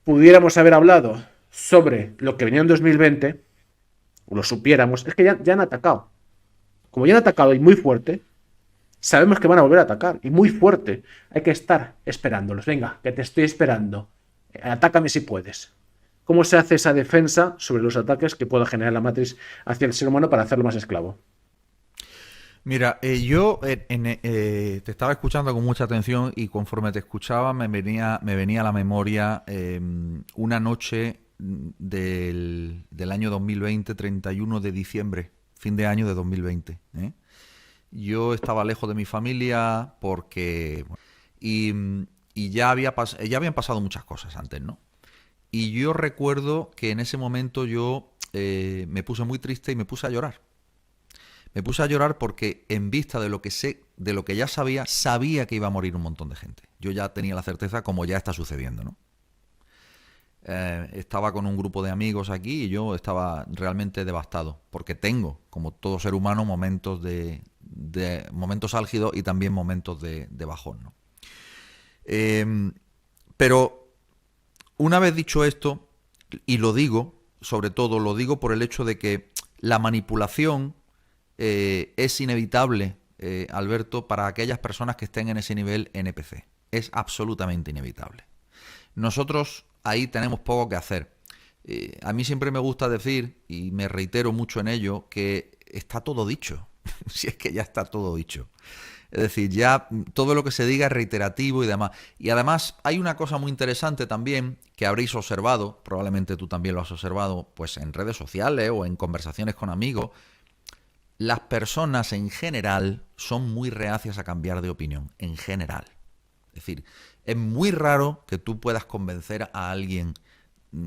B: pudiéramos haber hablado sobre lo que venía en 2020, o lo supiéramos, es que ya han atacado. Como ya han atacado y muy fuerte, sabemos que van a volver a atacar y muy fuerte. Hay que estar esperándolos. Venga, que te estoy esperando. Atácame si puedes. ¿Cómo se hace esa defensa sobre los ataques que pueda generar la matriz hacia el ser humano para hacerlo más esclavo?
A: Mira, yo te estaba escuchando con mucha atención y conforme te escuchaba me venía a la memoria una noche del año 2020, 31 de diciembre, fin de año de 2020. Yo estaba lejos de mi familia porque... Y ya habían pasado muchas cosas antes, ¿no? Y yo recuerdo que en ese momento yo me puse muy triste y me puse a llorar. Me puse a llorar porque en vista de lo que sé, de lo que ya sabía que iba a morir un montón de gente. Yo ya tenía la certeza, como ya está sucediendo, ¿no? Estaba con un grupo de amigos aquí y yo estaba realmente devastado, porque tengo, como todo ser humano, momentos de momentos álgidos y también momentos de bajón, ¿no? Pero una vez dicho esto, y lo digo, sobre todo lo digo por el hecho de que la manipulación es inevitable, Alberto, para aquellas personas que estén en ese nivel NPC. Es absolutamente inevitable. Nosotros ahí tenemos poco que hacer. A mí siempre me gusta decir, y me reitero mucho en ello, que está todo dicho. Si es que ya está todo dicho. Es decir, ya todo lo que se diga es reiterativo y demás. Y además hay una cosa muy interesante también que habréis observado, probablemente tú también lo has observado, pues en redes sociales o en conversaciones con amigos. Las personas en general son muy reacias a cambiar de opinión, en general. Es decir, es muy raro que tú puedas convencer a alguien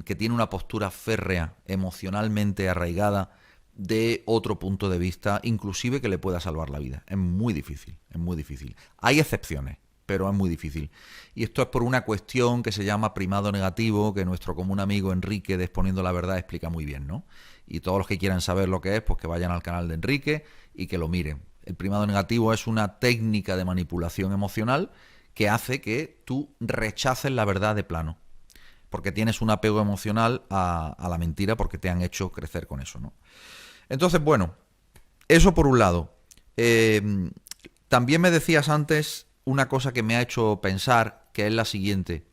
A: que tiene una postura férrea, emocionalmente arraigada, de otro punto de vista, inclusive que le pueda salvar la vida. Es muy difícil, es muy difícil. Hay excepciones, pero es muy difícil. Y esto es por una cuestión que se llama primado negativo, que nuestro común amigo Enrique de Exponiendo la Verdad explica muy bien, ¿no? Y todos los que quieran saber lo que es, pues que vayan al canal de Enrique y que lo miren. El primado negativo es una técnica de manipulación emocional que hace que tú rechaces la verdad de plano, porque tienes un apego emocional a la mentira, porque te han hecho crecer con eso, ¿no? Entonces, bueno, eso por un lado. También me decías antes una cosa que me ha hecho pensar, que es la siguiente.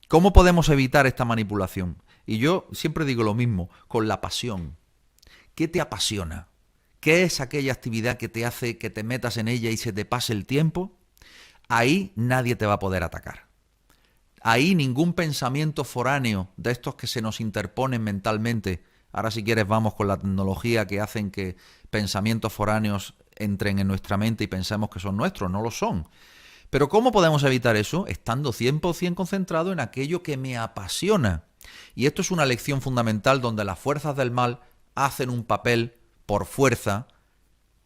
A: ¿Cómo podemos evitar esta manipulación? Y yo siempre digo lo mismo, con la pasión. ¿Qué te apasiona? ¿Qué es aquella actividad que te hace que te metas en ella y se te pase el tiempo? Ahí nadie te va a poder atacar. Ahí ningún pensamiento foráneo de estos que se nos interponen mentalmente. Ahora si quieres vamos con la tecnología que hacen que pensamientos foráneos entren en nuestra mente y pensemos que son nuestros. No lo son. Pero ¿cómo podemos evitar eso? Estando 100% concentrado en aquello que me apasiona. Y esto es una lección fundamental donde las fuerzas del mal hacen un papel por fuerza,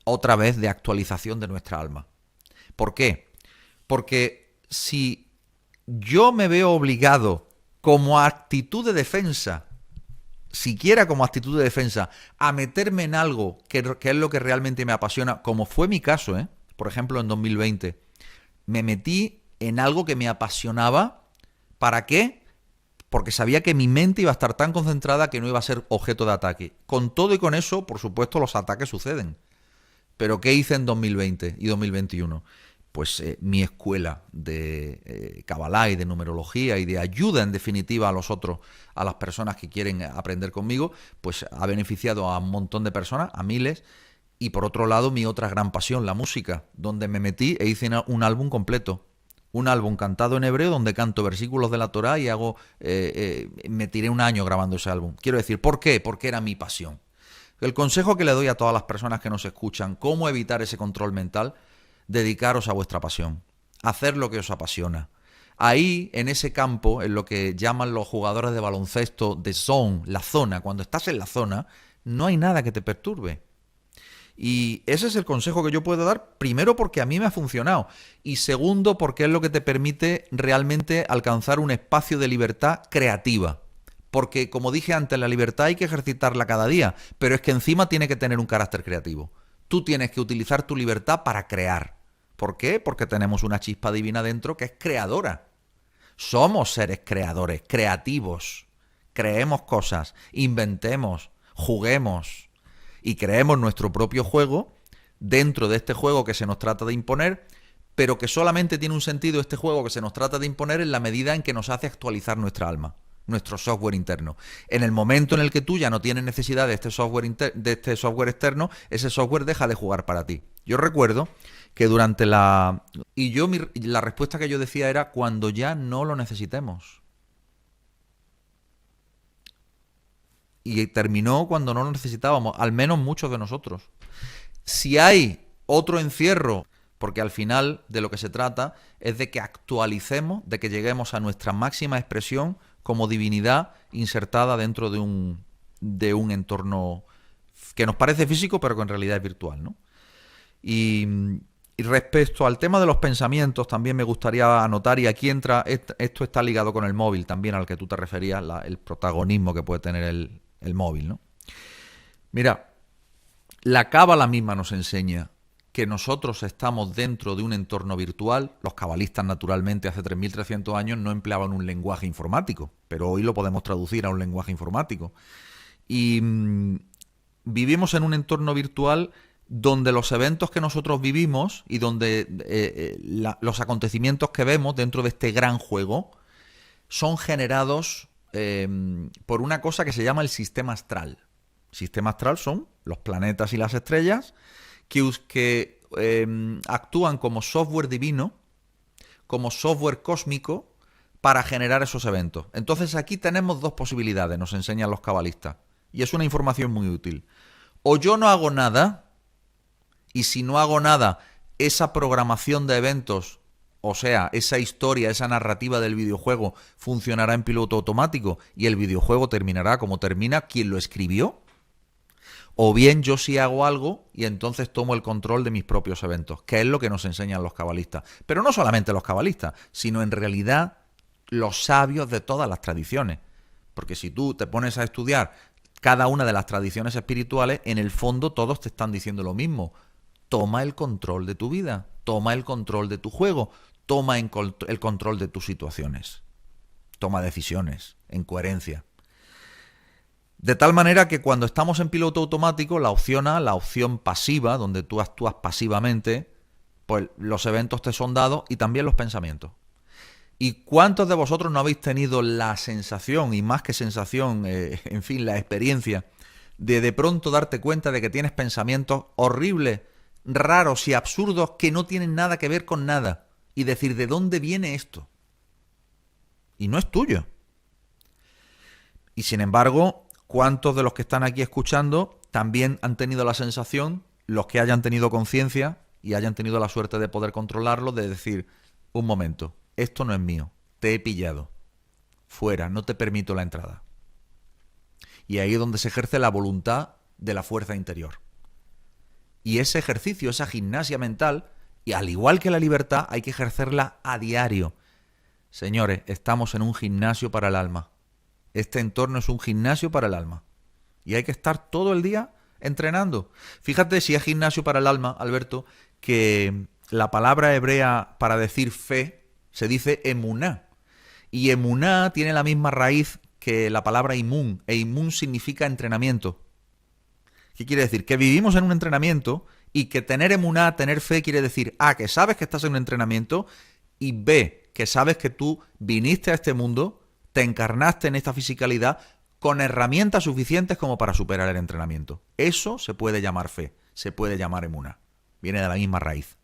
A: otra vez, de actualización de nuestra alma. ¿Por qué? Porque si yo me veo obligado como actitud de defensa, siquiera como actitud de defensa, a meterme en algo que es lo que realmente me apasiona, como fue mi caso, por ejemplo en 2020, me metí en algo que me apasionaba. ¿Para qué? Porque sabía que mi mente iba a estar tan concentrada que no iba a ser objeto de ataque. Con todo y con eso, por supuesto, los ataques suceden. ¿Pero qué hice en 2020 y 2021? Pues mi escuela de Kabbalah y de numerología y de ayuda, en definitiva, a los otros, a las personas que quieren aprender conmigo, pues ha beneficiado a un montón de personas, a miles. Y por otro lado, mi otra gran pasión, la música, donde me metí e hice un álbum completo. Un álbum cantado en hebreo donde canto versículos de la Torá y me tiré un año grabando ese álbum. Quiero decir, ¿por qué? Porque era mi pasión. El consejo que le doy a todas las personas que nos escuchan, cómo evitar ese control mental, dedicaros a vuestra pasión, hacer lo que os apasiona. Ahí, en ese campo, en lo que llaman los jugadores de baloncesto de zone, la zona, cuando estás en la zona, no hay nada que te perturbe. Y ese es el consejo que yo puedo dar, primero porque a mí me ha funcionado y segundo porque es lo que te permite realmente alcanzar un espacio de libertad creativa. Porque, como dije antes, la libertad hay que ejercitarla cada día, pero es que encima tiene que tener un carácter creativo. Tú tienes que utilizar tu libertad para crear. ¿Por qué? Porque tenemos una chispa divina dentro que es creadora. Somos seres creadores, creativos. Creemos cosas, inventemos, juguemos. Y creemos nuestro propio juego dentro de este juego que se nos trata de imponer, pero que solamente tiene un sentido este juego que se nos trata de imponer en la medida en que nos hace actualizar nuestra alma, nuestro software interno. En el momento en el que tú ya no tienes necesidad de este software externo, ese software deja de jugar para ti. Yo recuerdo que durante la respuesta que yo decía era cuando ya no lo necesitemos. Y terminó cuando no lo necesitábamos, al menos muchos de nosotros. Si hay otro encierro, porque al final de lo que se trata es de que actualicemos, de que lleguemos a nuestra máxima expresión como divinidad insertada dentro de un entorno que nos parece físico, pero que en realidad es virtual, ¿no? Y respecto al tema de los pensamientos, también me gustaría anotar, y aquí entra, esto está ligado con el móvil también, al que tú te referías, el protagonismo que puede tener el móvil, ¿no? Mira, la Cábala misma nos enseña que nosotros estamos dentro de un entorno virtual. Los cabalistas, naturalmente, hace 3.300 años no empleaban un lenguaje informático, pero hoy lo podemos traducir a un lenguaje informático. Y vivimos en un entorno virtual donde los eventos que nosotros vivimos y donde los acontecimientos que vemos dentro de este gran juego son generados por una cosa que se llama el sistema astral. El sistema astral son los planetas y las estrellas que actúan como software divino, como software cósmico para generar esos eventos. Entonces aquí tenemos dos posibilidades, nos enseñan los cabalistas, y es una información muy útil. O yo no hago nada, y si no hago nada, esa programación de eventos, o sea, esa historia, esa narrativa del videojuego funcionará en piloto automático y el videojuego terminará como termina quien lo escribió. O bien yo sí hago algo y entonces tomo el control de mis propios eventos, que es lo que nos enseñan los cabalistas. Pero no solamente los cabalistas, sino en realidad los sabios de todas las tradiciones. Porque si tú te pones a estudiar cada una de las tradiciones espirituales, en el fondo todos te están diciendo lo mismo. Toma el control de tu vida, toma el control de tu juego, toma el control de tus situaciones. Toma decisiones en coherencia. De tal manera que cuando estamos en piloto automático, la opción pasiva, donde tú actúas pasivamente, pues los eventos te son dados y también los pensamientos. ¿Y cuántos de vosotros no habéis tenido la sensación, y más que sensación, en fin, la experiencia, de pronto darte cuenta de que tienes pensamientos horribles, raros y absurdos que no tienen nada que ver con nada? Y decir, ¿de dónde viene esto? Y no es tuyo. Y sin embargo, ¿cuántos de los que están aquí escuchando también han tenido la sensación, los que hayan tenido conciencia y hayan tenido la suerte de poder controlarlo, de decir, un momento, esto no es mío, te he pillado, fuera, no te permito la entrada. Y ahí es donde se ejerce la voluntad de la fuerza interior. Y ese ejercicio, esa gimnasia mental, y al igual que la libertad, hay que ejercerla a diario. Señores, estamos en un gimnasio para el alma. Este entorno es un gimnasio para el alma. Y hay que estar todo el día entrenando. Fíjate si es gimnasio para el alma, Alberto, que la palabra hebrea para decir fe se dice emuná. Y emuná tiene la misma raíz que la palabra imún. E imún significa entrenamiento. ¿Qué quiere decir? Que vivimos en un entrenamiento y que tener emuná, tener fe, quiere decir A, que sabes que estás en un entrenamiento, y B, que sabes que tú viniste a este mundo, te encarnaste en esta fisicalidad con herramientas suficientes como para superar el entrenamiento. Eso se puede llamar fe, se puede llamar emuná. Viene de la misma raíz.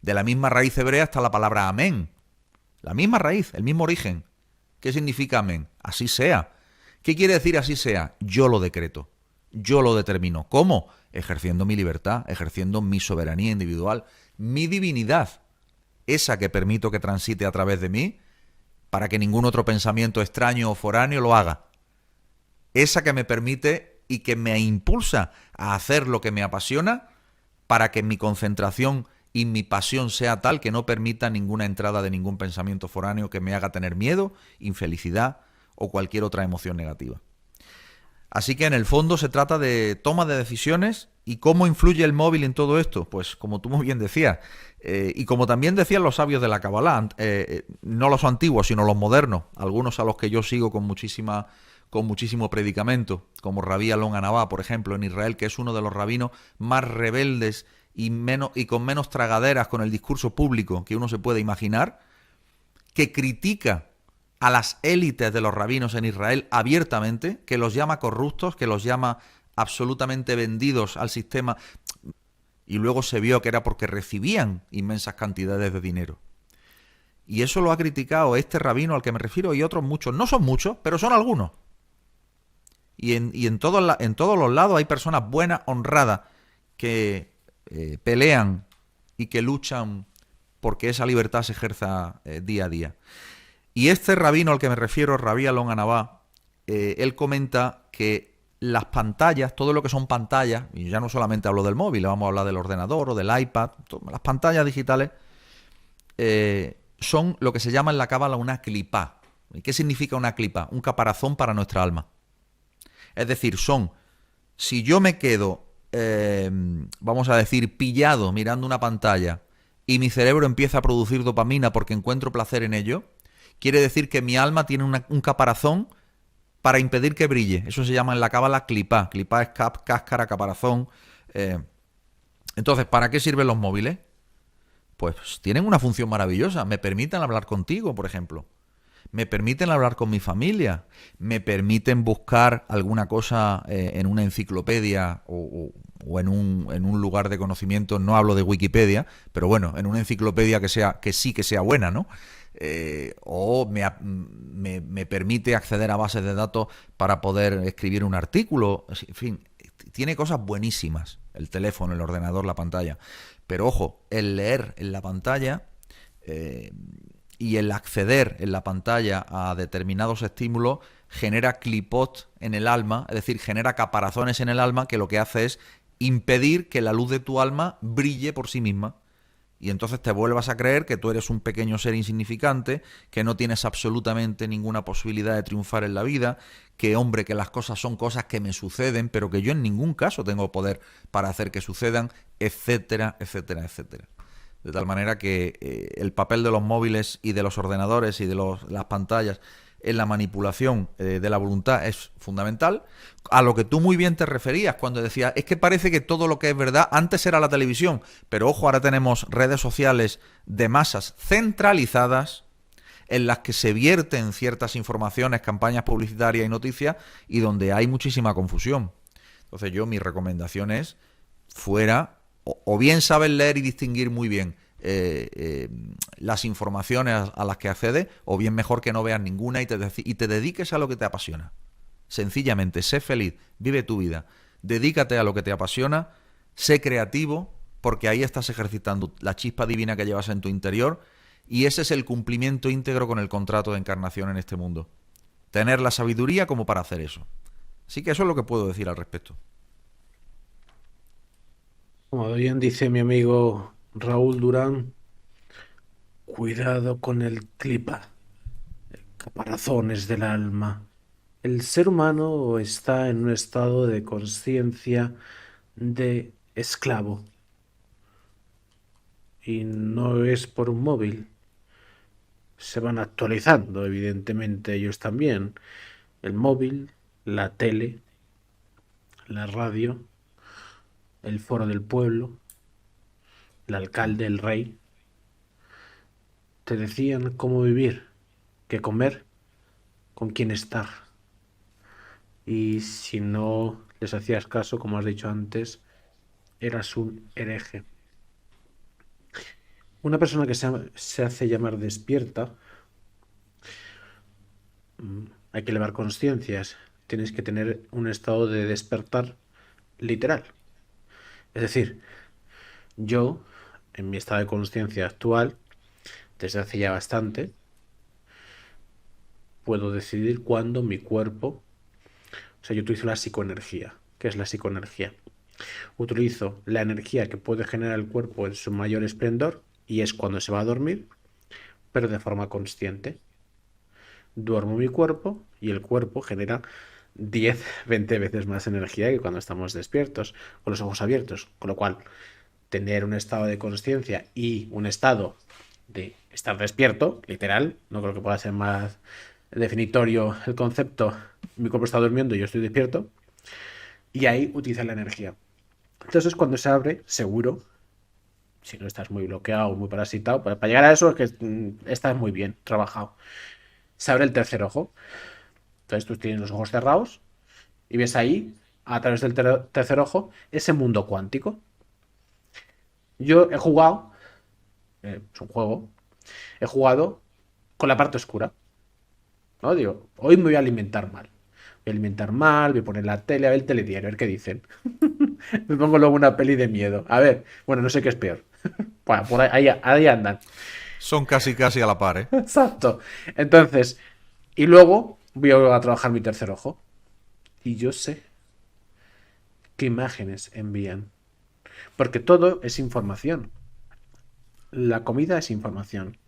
A: De la misma raíz hebrea está la palabra amén. La misma raíz, el mismo origen. ¿Qué significa amén? Así sea. ¿Qué quiere decir así sea? Yo lo decreto. Yo lo determino. ¿Cómo? Ejerciendo mi libertad, ejerciendo mi soberanía individual, mi divinidad, esa que permito que transite a través de mí para que ningún otro pensamiento extraño o foráneo lo haga. Esa que me permite y que me impulsa a hacer lo que me apasiona para que mi concentración y mi pasión sea tal que no permita ninguna entrada de ningún pensamiento foráneo que me haga tener miedo, infelicidad o cualquier otra emoción negativa. Así que en el fondo se trata de toma de decisiones. ¿Y cómo influye el móvil en todo esto? Pues como tú muy bien decías, y como también decían los sabios de la Kabbalah, no los antiguos, sino los modernos, algunos a los que yo sigo con muchísimo predicamento, como Rabí Alon Anabá, por ejemplo, en Israel, que es uno de los rabinos más rebeldes y con menos tragaderas con el discurso público que uno se puede imaginar, que critica a las élites de los rabinos en Israel abiertamente, que los llama corruptos, que los llama absolutamente vendidos al sistema, y luego se vio que era porque recibían inmensas cantidades de dinero. Y eso lo ha criticado este rabino al que me refiero y otros muchos. No son muchos, pero son algunos. Y en todos los lados hay personas buenas, honradas, que pelean y que luchan porque esa libertad se ejerza día a día. Y este rabino al que me refiero, Rabí Alon Anabá, él comenta que las pantallas, todo lo que son pantallas, y ya no solamente hablo del móvil, vamos a hablar del ordenador o del iPad, las pantallas digitales son lo que se llama en la Cábala una clipá. ¿Y qué significa una clipá? Un caparazón para nuestra alma. Es decir, si yo me quedo, vamos a decir, pillado mirando una pantalla y mi cerebro empieza a producir dopamina porque encuentro placer en ello, quiere decir que mi alma tiene un caparazón para impedir que brille. Eso se llama en la Cábala clipá. Clipá es cáscara, caparazón. Entonces, ¿para qué sirven los móviles? Pues tienen una función maravillosa. Me permiten hablar contigo, por ejemplo. Me permiten hablar con mi familia. Me permiten buscar alguna cosa en una enciclopedia o en un lugar de conocimiento. No hablo de Wikipedia, pero bueno, en una enciclopedia que sí que sea buena, ¿no? O me permite acceder a bases de datos para poder escribir un artículo. En fin, tiene cosas buenísimas el teléfono, el ordenador, la pantalla. Pero ojo, el leer en la pantalla y el acceder en la pantalla a determinados estímulos genera clipot en el alma, es decir, genera caparazones en el alma que lo que hace es impedir que la luz de tu alma brille por sí misma. Y entonces te vuelvas a creer que tú eres un pequeño ser insignificante, que no tienes absolutamente ninguna posibilidad de triunfar en la vida, que hombre, que las cosas son cosas que me suceden, pero que yo en ningún caso tengo poder para hacer que sucedan, etcétera, etcétera, etcétera. De tal manera que el papel de los móviles y de los ordenadores y de las pantallas en la manipulación de la voluntad es fundamental. A lo que tú muy bien te referías cuando decías, es que parece que todo lo que es verdad, antes era la televisión, pero ojo, ahora tenemos redes sociales de masas centralizadas en las que se vierten ciertas informaciones, campañas publicitarias y noticias y donde hay muchísima confusión. Entonces mi recomendación es fuera, o bien sabes leer y distinguir muy bien las informaciones a las que accedes, o bien mejor que no veas ninguna y te dediques a lo que te apasiona. Sencillamente, sé feliz, vive tu vida, dedícate a lo que te apasiona, sé creativo, porque ahí estás ejercitando la chispa divina que llevas en tu interior Y ese es el cumplimiento íntegro con el contrato de encarnación en este mundo. Tener la sabiduría como para hacer eso. Así que eso es lo que puedo decir al respecto.
B: Como bien dice mi amigo Raúl Durán, cuidado con el clipa, caparazones del alma. El ser humano está en un estado de conciencia de esclavo. Y no es por un móvil. Se van actualizando, evidentemente, ellos también. El móvil, la tele, la radio, el foro del pueblo, el alcalde, el rey. Te decían cómo vivir, qué comer, con quién estar. Y si no les hacías caso, como has dicho antes, eras un hereje. Una persona que se hace llamar despierta, hay que elevar conciencias. Tienes que tener un estado de despertar literal. Es decir, yo, en mi estado de conciencia actual, desde hace ya bastante, puedo decidir cuándo mi cuerpo... O sea, yo utilizo la psicoenergía. ¿Qué es la psicoenergía? Utilizo la energía que puede generar el cuerpo en su mayor esplendor, y es cuando se va a dormir, pero de forma consciente. Duermo mi cuerpo y el cuerpo genera 10, 20 veces más energía que cuando estamos despiertos, con los ojos abiertos. Con lo cual, tener un estado de conciencia y un estado de estar despierto, literal, no creo que pueda ser más definitorio el concepto. Mi cuerpo está durmiendo y yo estoy despierto. Y ahí utiliza la energía. Entonces, cuando se abre, seguro, si no estás muy bloqueado o muy parasitado, para llegar a eso es que estás muy bien trabajado. Se abre el tercer ojo. Entonces tú tienes los ojos cerrados y ves ahí, a través del tercer ojo, ese mundo cuántico. Yo he jugado, es un juego, he jugado con la parte oscura. ¿No? Digo, hoy me voy a alimentar mal. Voy a alimentar mal, voy a poner la tele, a ver el telediario, a ver qué dicen. Me pongo luego una peli de miedo. A ver, bueno, no sé qué es peor. Bueno, por ahí andan.
A: Son casi a la par, ¿eh?
B: Exacto. Entonces, y luego voy a trabajar mi tercer ojo. Y yo sé qué imágenes envían. Porque todo es información. La comida es información.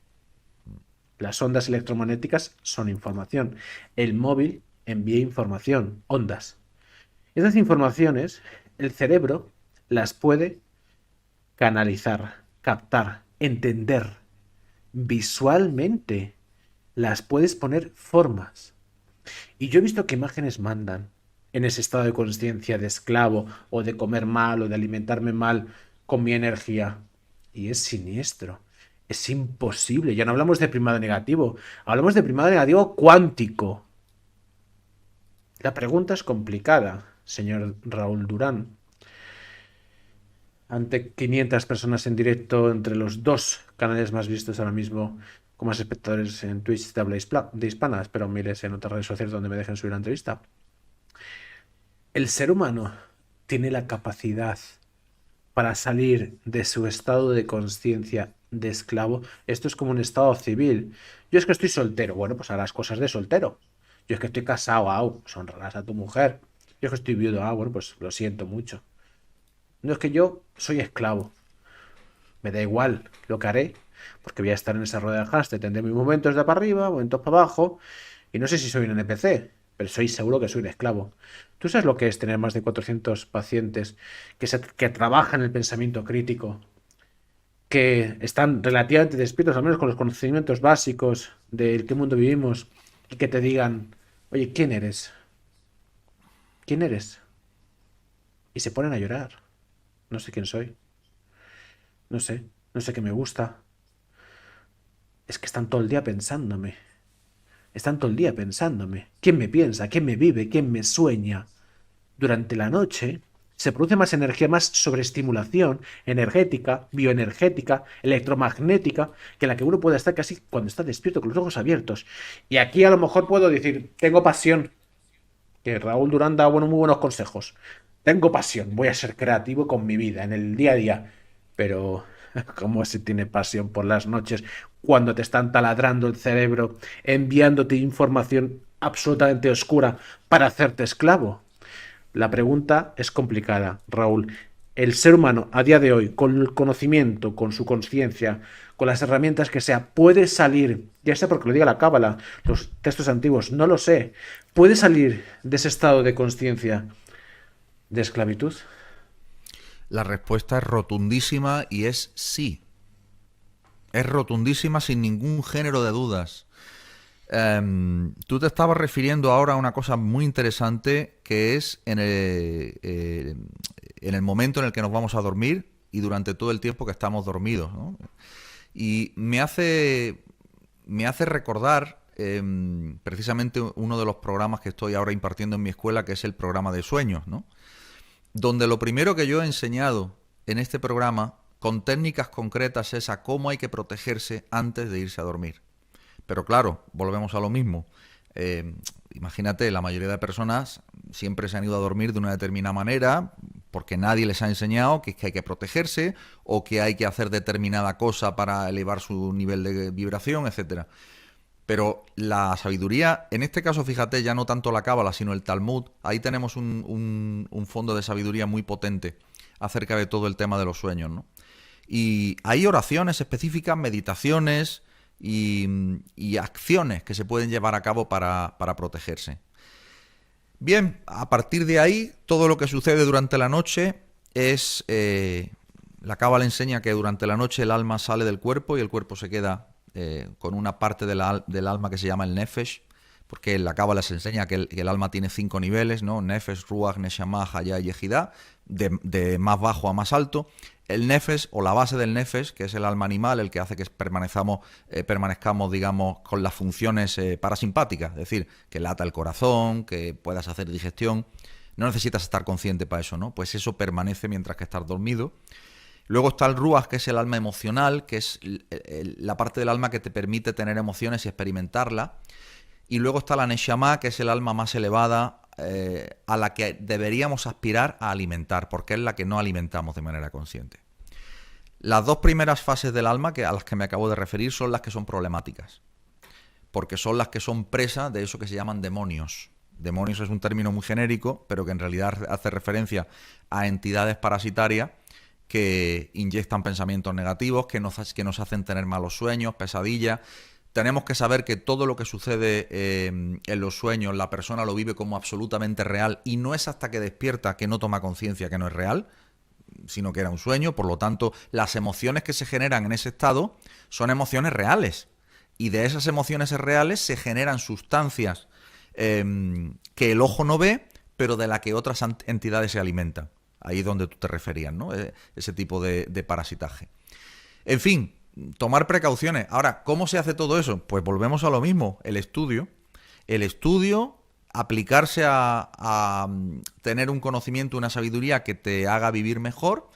B: Las ondas electromagnéticas son información. El móvil envía información, ondas. Esas informaciones, el cerebro las puede canalizar, captar, entender visualmente. Las puedes poner formas. Y yo he visto qué imágenes mandan en ese estado de conciencia de esclavo o de comer mal o de alimentarme mal con mi energía. Y es siniestro. Es imposible. Ya no hablamos de primado negativo. Hablamos de primado negativo cuántico. La pregunta es complicada, señor Raúl Durán. Ante 500 personas en directo, entre los dos canales más vistos ahora mismo, con más espectadores en Twitch de habla de hispana, espero miles en otras redes sociales donde me dejen subir la entrevista. El ser humano tiene la capacidad para salir de su estado de conciencia de esclavo. Esto es como un estado civil. Yo es que estoy soltero. Bueno, pues harás cosas de soltero. Yo es que estoy casado. Pues honrarás a tu mujer. Yo es que estoy viudo. Bueno, pues lo siento mucho. No, es que yo soy esclavo. Me da igual lo que haré, porque voy a estar en esa rueda de hámster. Tendré mis momentos de para arriba, momentos para abajo. Y no sé si soy un NPC, pero soy seguro que soy un esclavo. ¿Tú sabes lo que es tener más de 400 pacientes que trabajan el pensamiento crítico, que están relativamente despiertos, al menos con los conocimientos básicos del qué mundo vivimos, y que te digan, oye, ¿quién eres? ¿Quién eres? Y se ponen a llorar. No sé quién soy. No sé qué me gusta. Es que están todo el día pensándome. Están todo el día pensándome. ¿Quién me piensa? ¿Quién me vive? ¿Quién me sueña? Durante la noche se produce más energía, más sobreestimulación energética, bioenergética, electromagnética, que la que uno puede estar casi cuando está despierto, con los ojos abiertos. Y aquí a lo mejor puedo decir, tengo pasión. Que Raúl Durán da muy buenos consejos. Tengo pasión, voy a ser creativo con mi vida, en el día a día. Pero, ¿cómo se tiene pasión por las noches cuando te están taladrando el cerebro, enviándote información absolutamente oscura para hacerte esclavo? La pregunta es complicada, Raúl. El ser humano a día de hoy, con el conocimiento, con su conciencia, con las herramientas que sea, puede salir, ya sea porque lo diga la Cábala, los textos antiguos, no lo sé, puede salir de ese estado de conciencia de esclavitud.
A: La respuesta es rotundísima y es sí. Es rotundísima sin ningún género de dudas. Tú te estabas refiriendo ahora a una cosa muy interesante que es en el momento en el que nos vamos a dormir y durante todo el tiempo que estamos dormidos, ¿no? Y me hace recordar precisamente uno de los programas que estoy ahora impartiendo en mi escuela, que es el programa de sueños, ¿no? Donde lo primero que yo he enseñado en este programa, con técnicas concretas, es a cómo hay que protegerse antes de irse a dormir. Pero claro, volvemos a lo mismo. Imagínate, la mayoría de personas siempre se han ido a dormir de una determinada manera porque nadie les ha enseñado que es que hay que protegerse o que hay que hacer determinada cosa para elevar su nivel de vibración, etcétera. Pero la sabiduría, en este caso, fíjate, ya no tanto la Cábala, sino el Talmud, ahí tenemos un fondo de sabiduría muy potente acerca de todo el tema de los sueños, ¿no? Y hay oraciones específicas, meditaciones y acciones que se pueden llevar a cabo para protegerse. Bien, a partir de ahí, todo lo que sucede durante la noche es... la Cábala enseña que durante la noche el alma sale del cuerpo y el cuerpo se queda con una parte del alma que se llama el Nefesh, porque la Cábala se enseña que el alma tiene 5 niveles, ¿no? Nefesh, Ruach, Neshama, Hayá y Yehidá, de más bajo a más alto. El Nefesh, o la base del Nefesh, que es el alma animal, el que hace que permanezcamos, digamos, con las funciones parasimpáticas, es decir, que lata el corazón, que puedas hacer digestión. No necesitas estar consciente para eso, ¿no? Pues eso permanece mientras que estás dormido. Luego está el Ruach, que es el alma emocional, que es la parte del alma que te permite tener emociones y experimentarlas. Y luego está la Neshama, que es el alma más elevada a la que deberíamos aspirar a alimentar, porque es la que no alimentamos de manera consciente. Las dos primeras fases del alma, a las que me acabo de referir, son las que son problemáticas, porque son las que son presa de eso que se llaman demonios. Demonios es un término muy genérico, pero que en realidad hace referencia a entidades parasitarias que inyectan pensamientos negativos, que nos hacen tener malos sueños, pesadillas. Tenemos que saber que todo lo que sucede en los sueños, la persona lo vive como absolutamente real y no es hasta que despierta que no toma conciencia que no es real, sino que era un sueño. Por lo tanto, las emociones que se generan en ese estado son emociones reales. Y de esas emociones reales se generan sustancias que el ojo no ve, pero de las que otras entidades se alimentan. Ahí es donde tú te referías, ¿no? Ese tipo de parasitaje. En fin, tomar precauciones. Ahora, ¿cómo se hace todo eso? Pues volvemos a lo mismo, el estudio. El estudio, aplicarse a tener un conocimiento, una sabiduría que te haga vivir mejor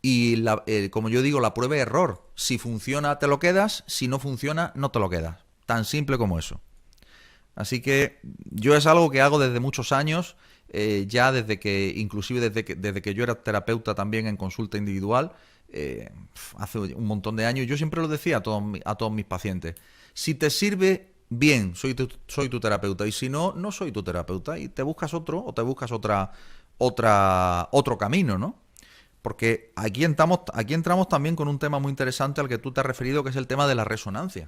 A: y, como yo digo, la prueba y error. Si funciona, te lo quedas. Si no funciona, no te lo quedas. Tan simple como eso. Así que yo es algo que hago desde muchos años, ya desde que yo era terapeuta también en consulta individual, hace un montón de años. Yo siempre lo decía a todos mis pacientes: si te sirve, bien, soy tu terapeuta, y si no, no soy tu terapeuta, y te buscas otro, o te buscas otro camino, ¿no? Porque aquí entramos también con un tema muy interesante al que tú te has referido, que es el tema de la resonancia.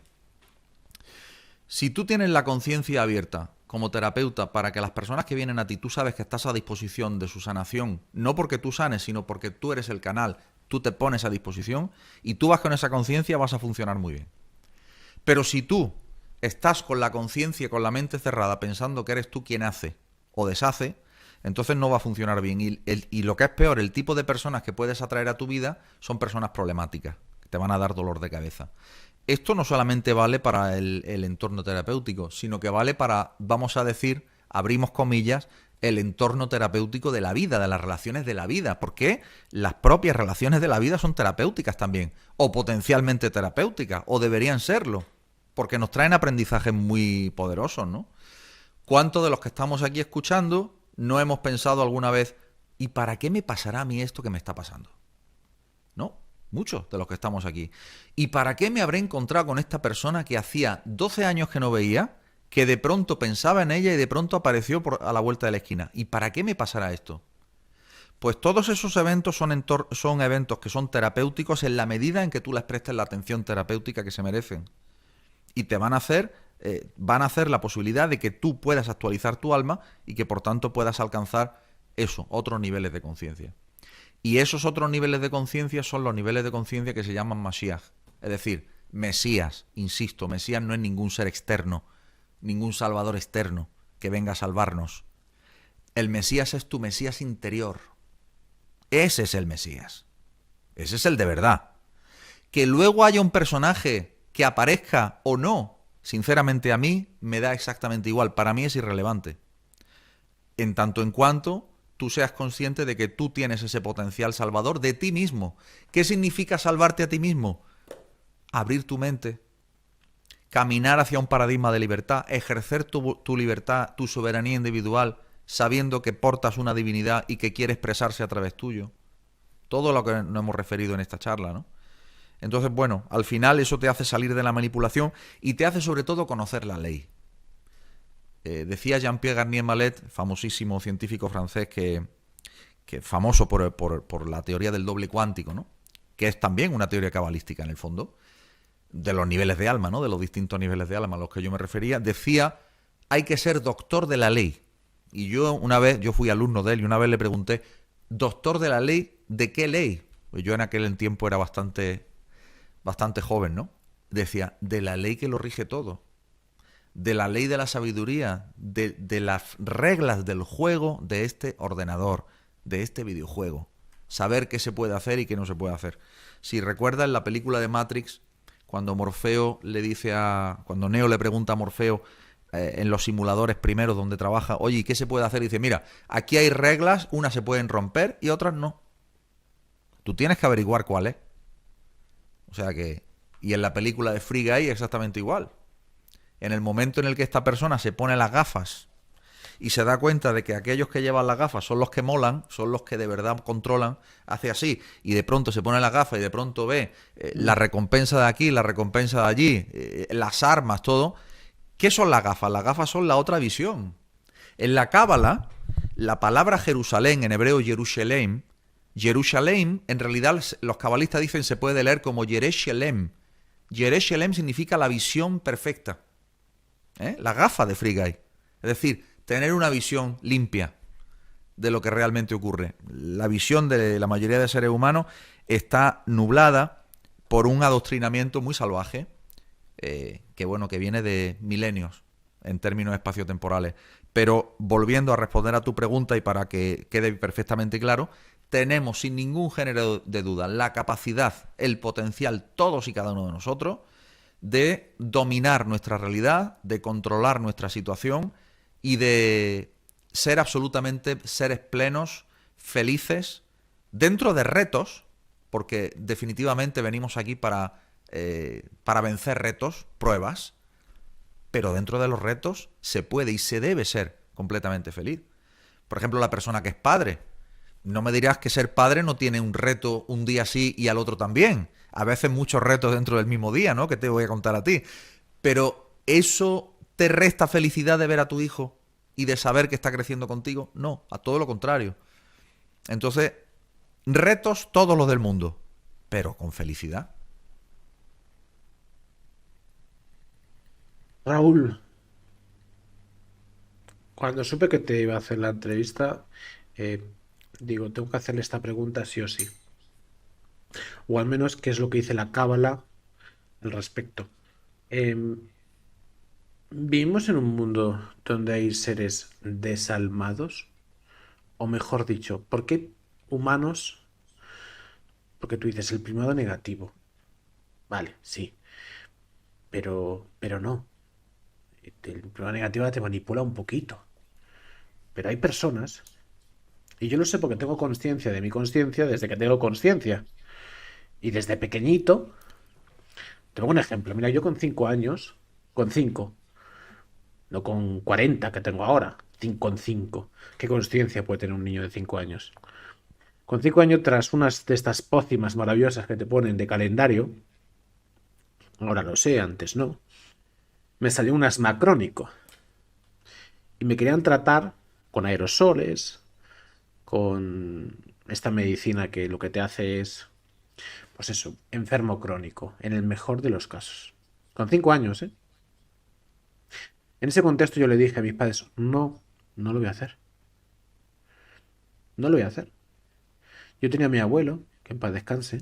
A: Si tú tienes la conciencia abierta como terapeuta para que las personas que vienen a ti, tú sabes que estás a disposición de su sanación, no porque tú sanes, sino porque tú eres el canal, tú te pones a disposición y tú vas con esa conciencia, vas a funcionar muy bien. Pero si tú estás con la conciencia, con la mente cerrada, pensando que eres tú quien hace o deshace, entonces no va a funcionar bien. Y lo que es peor, el tipo de personas que puedes atraer a tu vida son personas problemáticas, que te van a dar dolor de cabeza. Esto no solamente vale para el entorno terapéutico, sino que vale para, vamos a decir, abrimos comillas, el entorno terapéutico de la vida, de las relaciones de la vida, porque las propias relaciones de la vida son terapéuticas también, o potencialmente terapéuticas, o deberían serlo, porque nos traen aprendizajes muy poderosos, ¿no? ¿Cuántos de los que estamos aquí escuchando no hemos pensado alguna vez, ¿y para qué me pasará a mí esto que me está pasando? ¿No? Muchos de los que estamos aquí. ¿Y para qué me habré encontrado con esta persona que hacía 12 años que no veía, que de pronto pensaba en ella y de pronto apareció a la vuelta de la esquina? ¿Y para qué me pasará esto? Pues todos esos eventos son eventos que son terapéuticos en la medida en que tú les prestes la atención terapéutica que se merecen. Y te van a hacer la posibilidad de que tú puedas actualizar tu alma y que por tanto puedas alcanzar otros niveles de conciencia. Y esos otros niveles de conciencia son los niveles de conciencia que se llaman Mashiach. Es decir, Mesías, insisto, Mesías no es ningún ser externo, ningún salvador externo que venga a salvarnos. El Mesías es tu Mesías interior. Ese es el Mesías. Ese es el de verdad. Que luego haya un personaje que aparezca o no, sinceramente a mí me da exactamente igual. Para mí es irrelevante. En tanto en cuanto tú seas consciente de que tú tienes ese potencial salvador de ti mismo. ¿Qué significa salvarte a ti mismo? Abrir tu mente, caminar hacia un paradigma de libertad, ejercer tu libertad, tu soberanía individual, sabiendo que portas una divinidad y que quiere expresarse a través tuyo. Todo lo que nos hemos referido en esta charla, ¿no? Entonces, bueno, al final eso te hace salir de la manipulación y te hace sobre todo conocer la ley. Decía Jean-Pierre Garnier Mallet, famosísimo científico francés, que famoso por la teoría del doble cuántico, ¿no? Que es también una teoría cabalística en el fondo, de los niveles de alma, ¿no? De los distintos niveles de alma a los que yo me refería. Decía, hay que ser doctor de la ley. Y yo fui alumno de él y una vez le pregunté, ¿doctor de la ley? ¿De qué ley? Pues yo en aquel tiempo era bastante joven, ¿no? Decía, de la ley que lo rige todo. De la ley de la sabiduría, de las reglas del juego de este ordenador, de este videojuego. Saber qué se puede hacer y qué no se puede hacer. Si recuerdas la película de Matrix, cuando Neo le pregunta a Morfeo en los simuladores primeros donde trabaja, oye, ¿y qué se puede hacer? Y dice, mira, aquí hay reglas, unas se pueden romper y otras no. Tú tienes que averiguar cuál es. O sea que... Y en la película de Free Guy exactamente igual. En el momento en el que esta persona se pone las gafas y se da cuenta de que aquellos que llevan las gafas son los que molan, son los que de verdad controlan, hace así, y de pronto se pone las gafas y de pronto ve la recompensa de aquí, la recompensa de allí, las armas, todo. ¿Qué son las gafas? Las gafas son la otra visión. En la Cábala, la palabra Jerusalén, en hebreo Jerusalem, en realidad los cabalistas dicen se puede leer como Yereshelem. Yereshelem significa la visión perfecta. La gafa de Free Guy. Es decir, tener una visión limpia de lo que realmente ocurre. La visión de la mayoría de seres humanos está nublada por un adoctrinamiento muy salvaje, que viene de milenios en términos espaciotemporales. Pero volviendo a responder a tu pregunta y para que quede perfectamente claro, tenemos sin ningún género de duda la capacidad, el potencial, todos y cada uno de nosotros, de dominar nuestra realidad, de controlar nuestra situación y de ser absolutamente seres plenos, felices, dentro de retos, porque definitivamente venimos aquí para vencer retos, pruebas, pero dentro de los retos se puede y se debe ser completamente feliz. Por ejemplo, la persona que es padre. No me dirás que ser padre no tiene un reto un día sí y al otro también. A veces muchos retos dentro del mismo día, ¿no? Que te voy a contar a ti. Pero ¿eso te resta felicidad de ver a tu hijo y de saber que está creciendo contigo? No, a todo lo contrario. Entonces, retos todos los del mundo, pero con felicidad.
B: Raúl, cuando supe que te iba a hacer la entrevista, digo, tengo que hacerle esta pregunta sí o sí. O al menos qué es lo que dice la Cábala al respecto. ¿Vivimos en un mundo donde hay seres desalmados? O mejor dicho, ¿por qué humanos? Porque tú dices el primado negativo. Vale, sí. Pero no. El primado negativo te manipula un poquito. Pero hay personas, y yo lo sé porque tengo conciencia de mi conciencia desde que tengo conciencia. Y desde pequeñito, te pongo un ejemplo. Mira, yo con 5 años, con 5, no con 40 que tengo ahora, con 5. ¿Qué conciencia puede tener un niño de 5 años? Con 5 años, tras unas de estas pócimas maravillosas que te ponen de calendario, ahora lo sé, antes no, me salió un asma crónico. Y me querían tratar con aerosoles, con esta medicina que lo que te hace es, pues eso, enfermo crónico, en el mejor de los casos. Con 5 años, ¿eh? En ese contexto yo le dije a mis padres, no, no lo voy a hacer. No lo voy a hacer. Yo tenía a mi abuelo, que en paz descanse,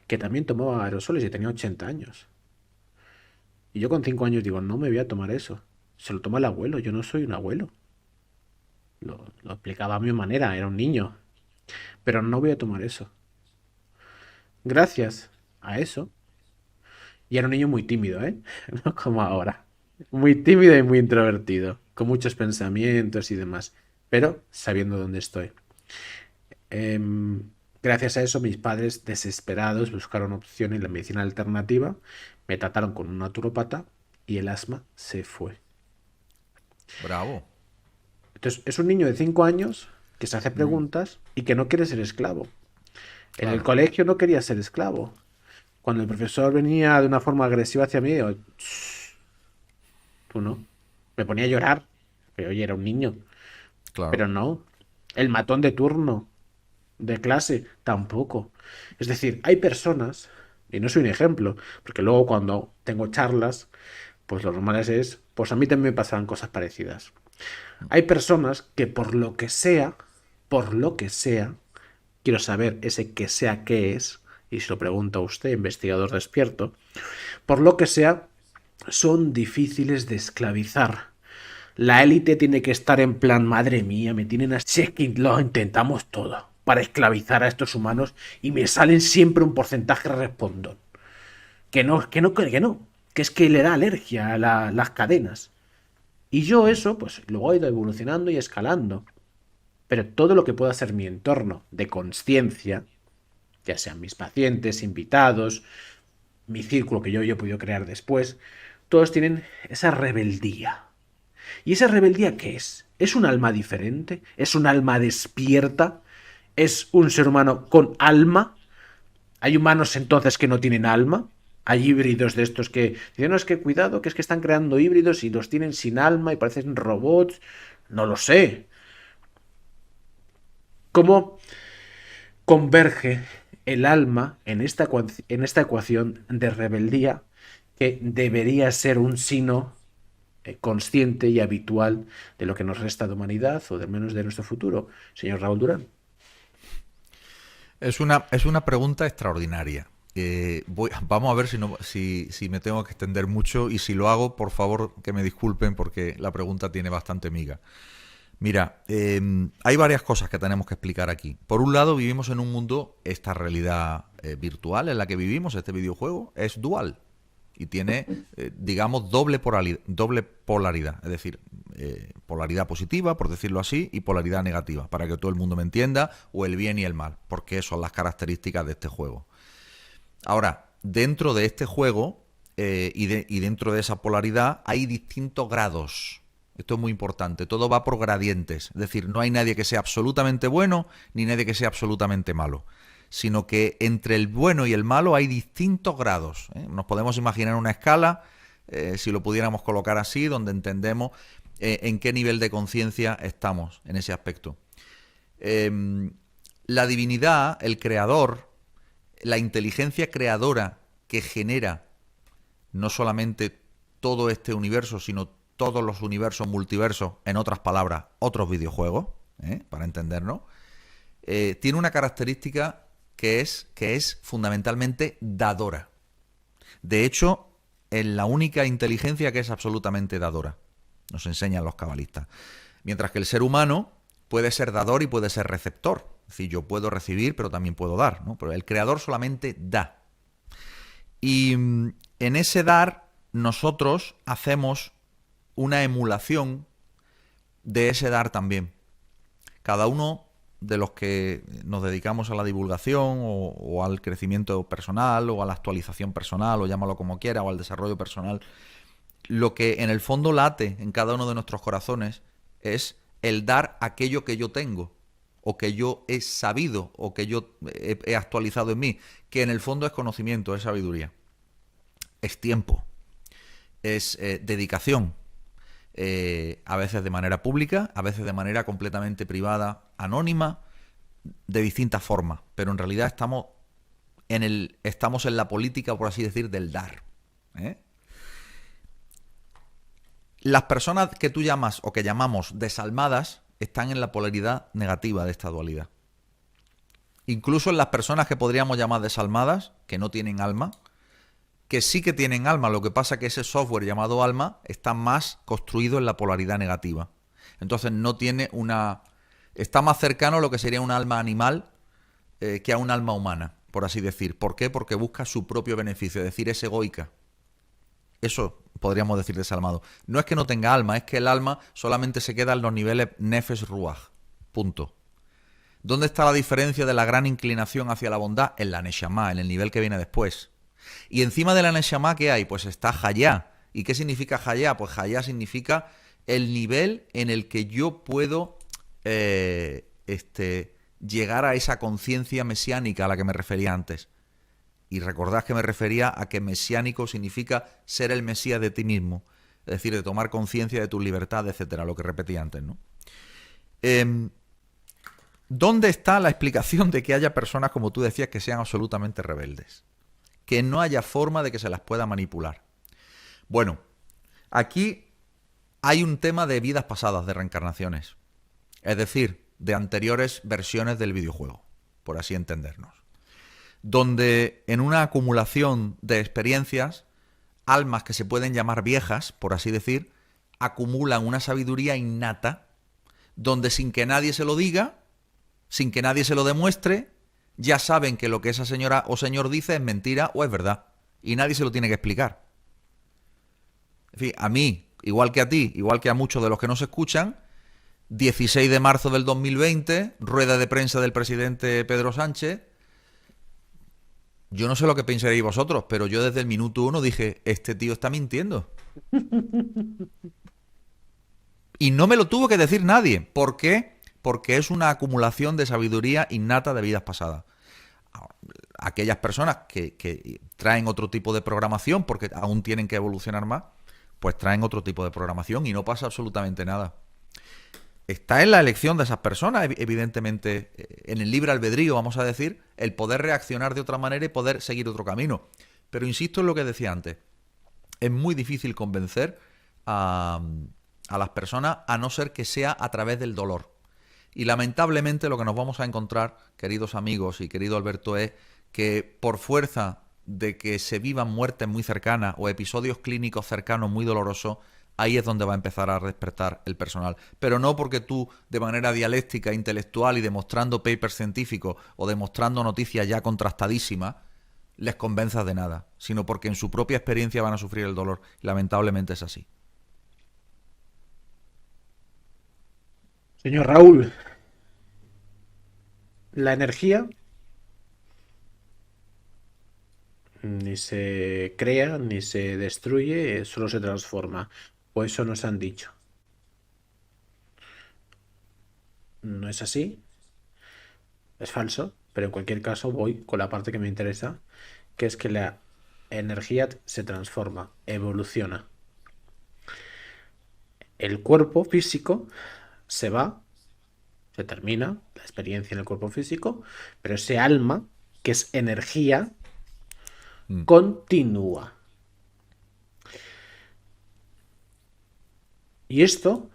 B: que también tomaba aerosoles y tenía 80 años. Y yo con 5 años digo, no me voy a tomar eso. Se lo toma el abuelo, yo no soy un abuelo. Lo explicaba a mi manera, era un niño. Pero no voy a tomar eso. Gracias a eso. Y era un niño muy tímido, ¿eh? No como ahora. Muy tímido y muy introvertido. Con muchos pensamientos y demás. Pero sabiendo dónde estoy. Gracias a eso, mis padres, desesperados, buscaron opción en la medicina alternativa. Me trataron con un naturópata y el asma se fue.
A: Bravo.
B: Entonces, es un niño de 5 años que se hace preguntas y que no quiere ser esclavo. En el
A: Claro.
B: colegio no quería ser esclavo. Cuando el profesor venía de una forma agresiva hacia mí, digo, tú no. Me ponía a llorar. Pero oye, era un niño.
A: Claro.
B: Pero no. El matón de turno, de clase, tampoco. Es decir, hay personas, y no soy un ejemplo, porque luego cuando tengo charlas, pues lo normal es, pues a mí también me pasaban cosas parecidas. Hay personas que por lo que sea, quiero saber ese que sea qué es, y se lo pregunto a usted, investigador despierto, por lo que sea, son difíciles de esclavizar. La élite tiene que estar en plan, madre mía, me tienen a... Si es que lo intentamos todo para esclavizar a estos humanos y me salen siempre un porcentaje respondón. Que es que le da alergia a las cadenas. Y yo eso, pues luego he ido evolucionando y escalando. Pero todo lo que pueda ser mi entorno de conciencia, ya sean mis pacientes, invitados, mi círculo que yo he podido crear después, todos tienen esa rebeldía. ¿Y esa rebeldía qué es? ¿Es un alma diferente? ¿Es un alma despierta? ¿Es un ser humano con alma? ¿Hay humanos entonces que no tienen alma? Hay híbridos de estos que dicen, no, es que cuidado, que es que están creando híbridos y los tienen sin alma y parecen robots. No lo sé. ¿Cómo converge el alma en esta ecuación de rebeldía que debería ser un sino consciente y habitual de lo que nos resta de humanidad o de menos de nuestro futuro? Señor Raúl Durán.
A: Es una pregunta extraordinaria. Vamos a ver si me tengo que extender mucho y si lo hago, por favor, que me disculpen porque la pregunta tiene bastante miga. Mira, hay varias cosas que tenemos que explicar aquí. Por un lado, vivimos en un mundo, esta realidad virtual en la que vivimos, este videojuego, es dual y tiene, digamos, doble polaridad, es decir, polaridad positiva, por decirlo así, y polaridad negativa, para que todo el mundo me entienda, o el bien y el mal, porque son las características de este juego. Ahora, dentro de este juego y dentro de esa polaridad hay distintos grados. Esto es muy importante, todo va por gradientes, es decir, no hay nadie que sea absolutamente bueno ni nadie que sea absolutamente malo, sino que entre el bueno y el malo hay distintos grados. Nos podemos imaginar una escala, si lo pudiéramos colocar así, donde entendemos en qué nivel de conciencia estamos en ese aspecto. La divinidad, el creador, la inteligencia creadora que genera no solamente todo este universo, sino todos los universos, multiversos, en otras palabras, otros videojuegos, para entendernos, tiene una característica que es fundamentalmente dadora. De hecho, es la única inteligencia que es absolutamente dadora, nos enseñan los cabalistas. Mientras que el ser humano puede ser dador y puede ser receptor. Es decir, yo puedo recibir, pero también puedo dar, ¿no? Pero el creador solamente da. Y en ese dar, nosotros hacemos una emulación de ese dar también. Cada uno de los que nos dedicamos a la divulgación o al crecimiento personal o a la actualización personal, o llámalo como quiera, o al desarrollo personal, lo que en el fondo late en cada uno de nuestros corazones es el dar aquello que yo tengo o que yo he sabido, o que yo he actualizado en mí, que en el fondo es conocimiento, es sabiduría. Es tiempo, es dedicación, a veces de manera pública, a veces de manera completamente privada, anónima, de distintas formas, pero en realidad estamos en la política, por así decir, del dar. Las personas que tú llamas o que llamamos desalmadas están en la polaridad negativa de esta dualidad. Incluso en las personas que podríamos llamar desalmadas, que no tienen alma, que sí que tienen alma, lo que pasa es que ese software llamado alma está más construido en la polaridad negativa. Entonces no tiene está más cercano a lo que sería un alma animal que a un alma humana, por así decir. ¿Por qué? Porque busca su propio beneficio, es decir, es egoica. Eso podríamos decir desalmado. No es que no tenga alma, es que el alma solamente se queda en los niveles nefesh ruach. Punto. ¿Dónde está la diferencia de la gran inclinación hacia la bondad? En la neshama, en el nivel que viene después. Y encima de la neshama, ¿qué hay? Pues está hayá. ¿Y qué significa hayá? Pues hayá significa el nivel en el que yo puedo llegar a esa conciencia mesiánica a la que me refería antes. Y recordad que me refería a que mesiánico significa ser el Mesías de ti mismo, es decir, de tomar conciencia de tu libertad, etcétera, lo que repetí antes, ¿no? ¿Dónde está la explicación de que haya personas, como tú decías, que sean absolutamente rebeldes? Que no haya forma de que se las pueda manipular. Bueno, aquí hay un tema de vidas pasadas, de reencarnaciones. Es decir, de anteriores versiones del videojuego, por así entendernos. Donde en una acumulación de experiencias, almas que se pueden llamar viejas, por así decir, acumulan una sabiduría innata, donde sin que nadie se lo diga, sin que nadie se lo demuestre, ya saben que lo que esa señora o señor dice es mentira o es verdad, y nadie se lo tiene que explicar. En fin, a mí, igual que a ti, igual que a muchos de los que nos escuchan, 16 de marzo del 2020, rueda de prensa del presidente Pedro Sánchez. Yo no sé lo que pensaréis vosotros, pero yo desde el minuto 1 dije, este tío está mintiendo. Y no me lo tuvo que decir nadie. ¿Por qué? Porque es una acumulación de sabiduría innata de vidas pasadas. Aquellas personas que traen otro tipo de programación, porque aún tienen que evolucionar más, pues traen otro tipo de programación y no pasa absolutamente nada. Está en la elección de esas personas, evidentemente, en el libre albedrío, vamos a decir, el poder reaccionar de otra manera y poder seguir otro camino. Pero insisto en lo que decía antes, es muy difícil convencer a las personas, a no ser que sea a través del dolor. Y lamentablemente lo que nos vamos a encontrar, queridos amigos y querido Alberto, es que por fuerza de que se vivan muertes muy cercanas o episodios clínicos cercanos muy dolorosos, ahí es donde va a empezar a despertar el personal. Pero no porque tú, de manera dialéctica, intelectual y demostrando papers científicos o demostrando noticias ya contrastadísimas, les convenzas de nada, sino porque en su propia experiencia van a sufrir el dolor. Y lamentablemente es así.
B: Señor Raúl, la energía ni se crea ni se destruye, solo se transforma. O eso nos han dicho. No es así, es falso, pero en cualquier caso voy con la parte que me interesa, que es que la energía se transforma, evoluciona. El cuerpo físico se va, se termina la experiencia en el cuerpo físico, pero ese alma, que es energía, continúa. Y esto,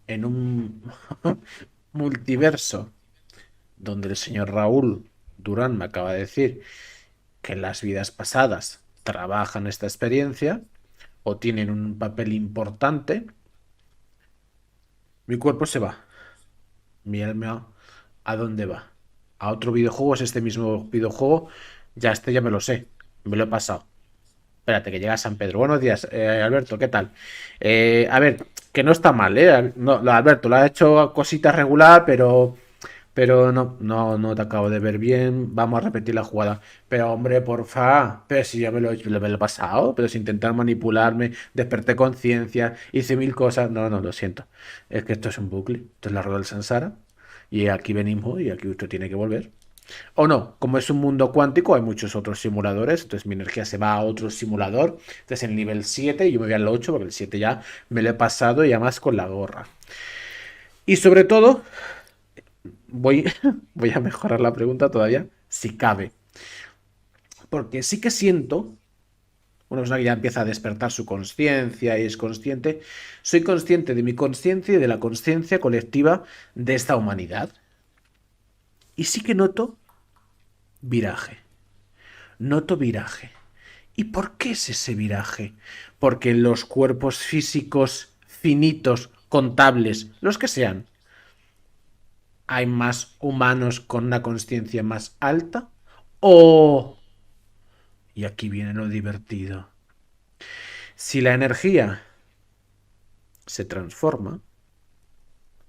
B: en un multiverso donde el señor Raúl Durán me acaba de decir que en las vidas pasadas trabajan esta experiencia o tienen un papel importante, mi cuerpo se va. Mi alma, ¿a dónde va? ¿A otro videojuego? ¿Es este mismo videojuego? Ya me lo sé, me lo he pasado. Espérate, que llega a San Pedro. Buenos días, Alberto, ¿qué tal? A ver, que no está mal, ¿eh? No, Alberto, lo ha hecho cositas regular, pero no te acabo de ver bien. Vamos a repetir la jugada. Pero, hombre, porfa, pero si ya me lo he pasado, pero sin intentar manipularme, desperté conciencia, hice mil cosas. No, lo siento. Es que esto es un bucle, esto es la rueda del Sansara. Y aquí venimos y aquí usted tiene que volver. O no, como es un mundo cuántico, hay muchos otros simuladores, entonces mi energía se va a otro simulador, entonces en el nivel 7 y yo me voy al 8 porque el 7 ya me lo he pasado y además con la gorra. Y sobre todo, voy, voy a mejorar la pregunta todavía, si cabe. Porque sí que siento, una persona que ya empieza a despertar su conciencia y es consciente, soy consciente de mi conciencia y de la conciencia colectiva de esta humanidad. Y sí que viraje, noto viraje. ¿Y por qué es ese viraje? Porque en los cuerpos físicos finitos, contables, los que sean, hay más humanos con una conciencia más alta. O, y aquí viene lo divertido, si la energía se transforma,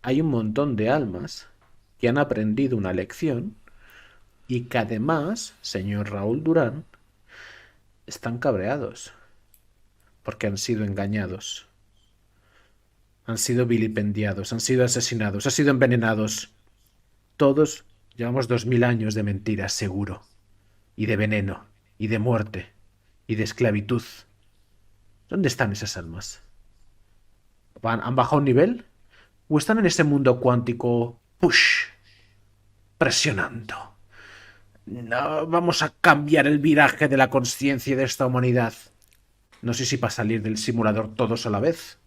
B: hay un montón de almas que han aprendido una lección y que además, señor Raúl Durán, están cabreados porque han sido engañados, han sido vilipendiados, han sido asesinados, han sido envenenados. Todos llevamos 2000 años de mentiras, seguro, y de veneno, y de muerte, y de esclavitud. ¿Dónde están esas almas? ¿Han bajado un nivel? ¿O están en ese mundo cuántico push, presionando? No, vamos a cambiar el viraje de la conciencia de esta humanidad. No sé si para salir del simulador todos a la vez.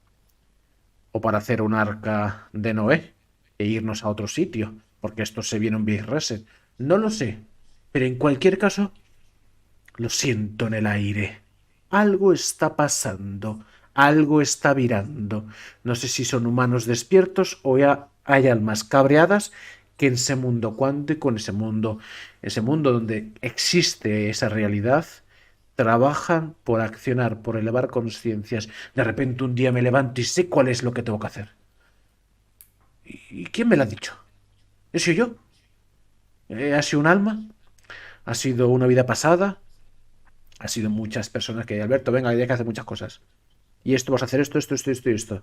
B: O para hacer un arca de Noé e irnos a otro sitio. Porque esto se viene un big reset. No lo sé. Pero en cualquier caso, lo siento en el aire. Algo está pasando. Algo está virando. No sé si son humanos despiertos o hay almas cabreadas que en ese mundo cuántico, en ese mundo donde existe esa realidad, trabajan por accionar, por elevar conciencias. De repente un día me levanto y sé cuál es lo que tengo que hacer. ¿Y quién me lo ha dicho? ¿He sido yo? ¿Ha sido un alma? ¿Ha sido una vida pasada? Ha sido muchas personas que, Alberto, venga, hay que hacer muchas cosas. Y esto vas a hacer esto, esto, esto, esto y esto.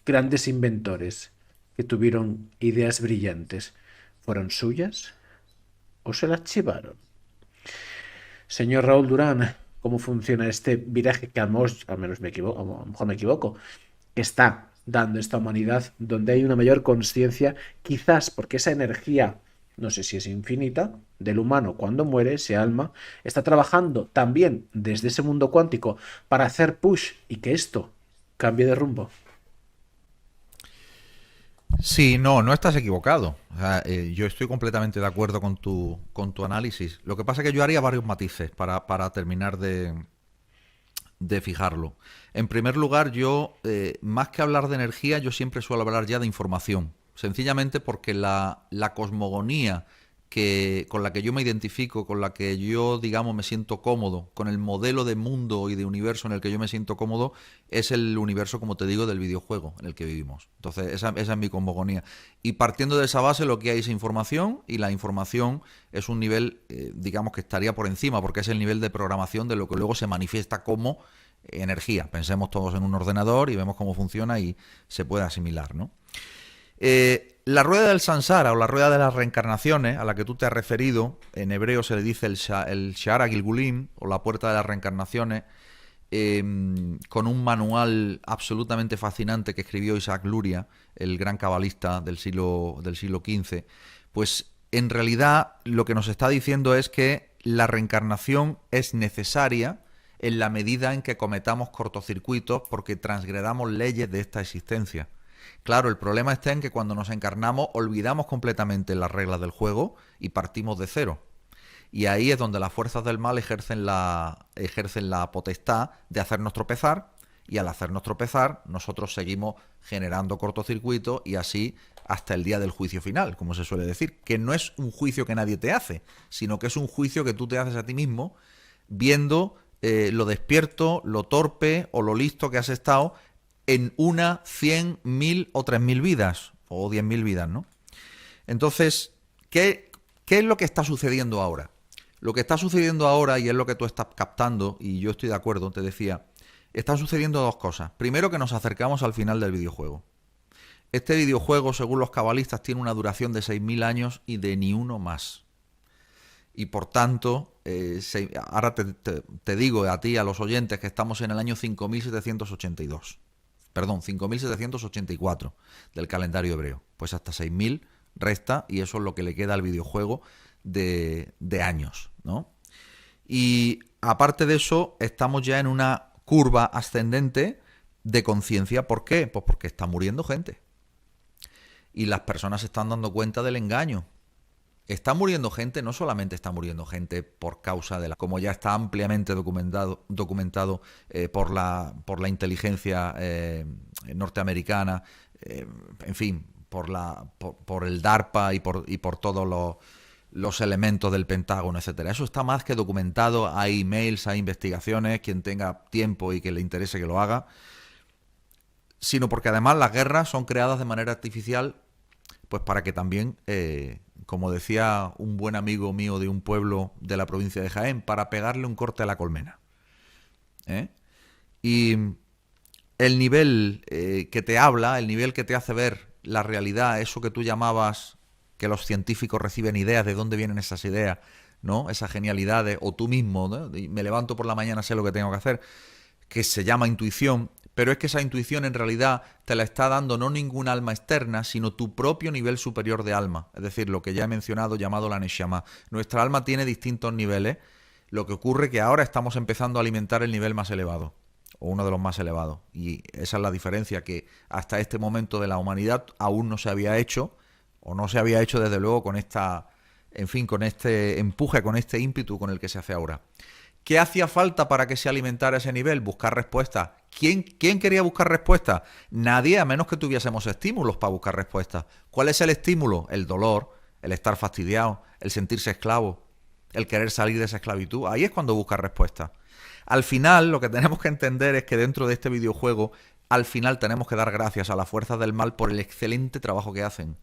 B: Grandes inventores que tuvieron ideas brillantes, ¿fueron suyas o se las chivaron? Señor Raúl Durán, ¿cómo funciona este viraje que al menos me equivoco, a lo mejor me equivoco, que está dando esta humanidad donde hay una mayor conciencia, quizás porque esa energía, no sé si es infinita, del humano cuando muere, ese alma, está trabajando también desde ese mundo cuántico para hacer push y que esto cambie de rumbo?
A: Sí, no estás equivocado. O sea, yo estoy completamente de acuerdo con tu análisis. Lo que pasa es que yo haría varios matices para terminar de fijarlo. En primer lugar, yo, más que hablar de energía, yo siempre suelo hablar ya de información. Sencillamente porque la cosmogonía con la que yo me identifico, con la que yo, digamos, me siento cómodo, con el modelo de mundo y de universo en el que yo me siento cómodo, es el universo, como te digo, del videojuego en el que vivimos. Entonces, esa es mi cosmogonía. Y partiendo de esa base, lo que hay es información, y la información es un nivel, digamos, que estaría por encima, porque es el nivel de programación de lo que luego se manifiesta como energía. Pensemos todos en un ordenador y vemos cómo funciona y se puede asimilar, ¿no? La rueda del Sansara o la rueda de las reencarnaciones a la que tú te has referido, en hebreo se le dice el Shara Gilgulim o la puerta de las reencarnaciones, con un manual absolutamente fascinante que escribió Isaac Luria, el gran cabalista del siglo XV, pues en realidad lo que nos está diciendo es que la reencarnación es necesaria en la medida en que cometamos cortocircuitos porque transgredamos leyes de esta existencia. Claro, el problema está en que cuando nos encarnamos olvidamos completamente las reglas del juego y partimos de cero. Y ahí es donde las fuerzas del mal ejercen la potestad de hacernos tropezar, y al hacernos tropezar nosotros seguimos generando cortocircuitos y así hasta el día del juicio final, como se suele decir, que no es un juicio que nadie te hace, sino que es un juicio que tú te haces a ti mismo viendo lo despierto, lo torpe o lo listo que has estado en una, 100, 1000 o 3000 vidas, o 10.000 vidas, ¿no? Entonces, ¿qué es lo que está sucediendo ahora? Lo que está sucediendo ahora, y es lo que tú estás captando, y yo estoy de acuerdo, te decía, están sucediendo dos cosas. Primero, que nos acercamos al final del videojuego. Este videojuego, según los cabalistas, tiene una duración de 6.000 años y de ni uno más. Y por tanto, ahora te digo a ti, a los oyentes, que estamos en el año 5.782. Perdón, 5.784 del calendario hebreo. Pues hasta 6.000 resta y eso es lo que le queda al videojuego de años, ¿no? Y aparte de eso, estamos ya en una curva ascendente de conciencia. ¿Por qué? Pues porque está muriendo gente. Y las personas se están dando cuenta del engaño. Está muriendo gente, no solamente está muriendo gente por causa de como ya está ampliamente documentado por la inteligencia norteamericana, en fin, por el DARPA y por todos los elementos del Pentágono, etcétera. Eso está más que documentado, hay emails, hay investigaciones, quien tenga tiempo y que le interese que lo haga, sino porque además las guerras son creadas de manera artificial, pues para que también, como decía un buen amigo mío de un pueblo de la provincia de Jaén, para pegarle un corte a la colmena. Y el nivel que te habla, el nivel que te hace ver la realidad, eso que tú llamabas que los científicos reciben ideas, de dónde vienen esas ideas, ¿no? Esas genialidades, o tú mismo, ¿no? Me levanto por la mañana, sé lo que tengo que hacer, que se llama intuición, pero es que esa intuición en realidad te la está dando no ningún alma externa, sino tu propio nivel superior de alma, es decir, lo que ya he mencionado llamado la Neshama. Nuestra alma tiene distintos niveles, lo que ocurre que ahora estamos empezando a alimentar el nivel más elevado, o uno de los más elevados, y esa es la diferencia, que hasta este momento de la humanidad aún no se había hecho, o no se había hecho desde luego con esta, en fin, con este empuje, con este ímpetu con el que se hace ahora. ¿Qué hacía falta para que se alimentara ese nivel? Buscar respuestas. ¿Quién quería buscar respuestas? Nadie, a menos que tuviésemos estímulos para buscar respuestas. ¿Cuál es el estímulo? El dolor, el estar fastidiado, el sentirse esclavo, el querer salir de esa esclavitud. Ahí es cuando buscas respuestas. Al final, lo que tenemos que entender es que dentro de este videojuego, al final tenemos que dar gracias a las fuerzas del mal por el excelente trabajo que hacen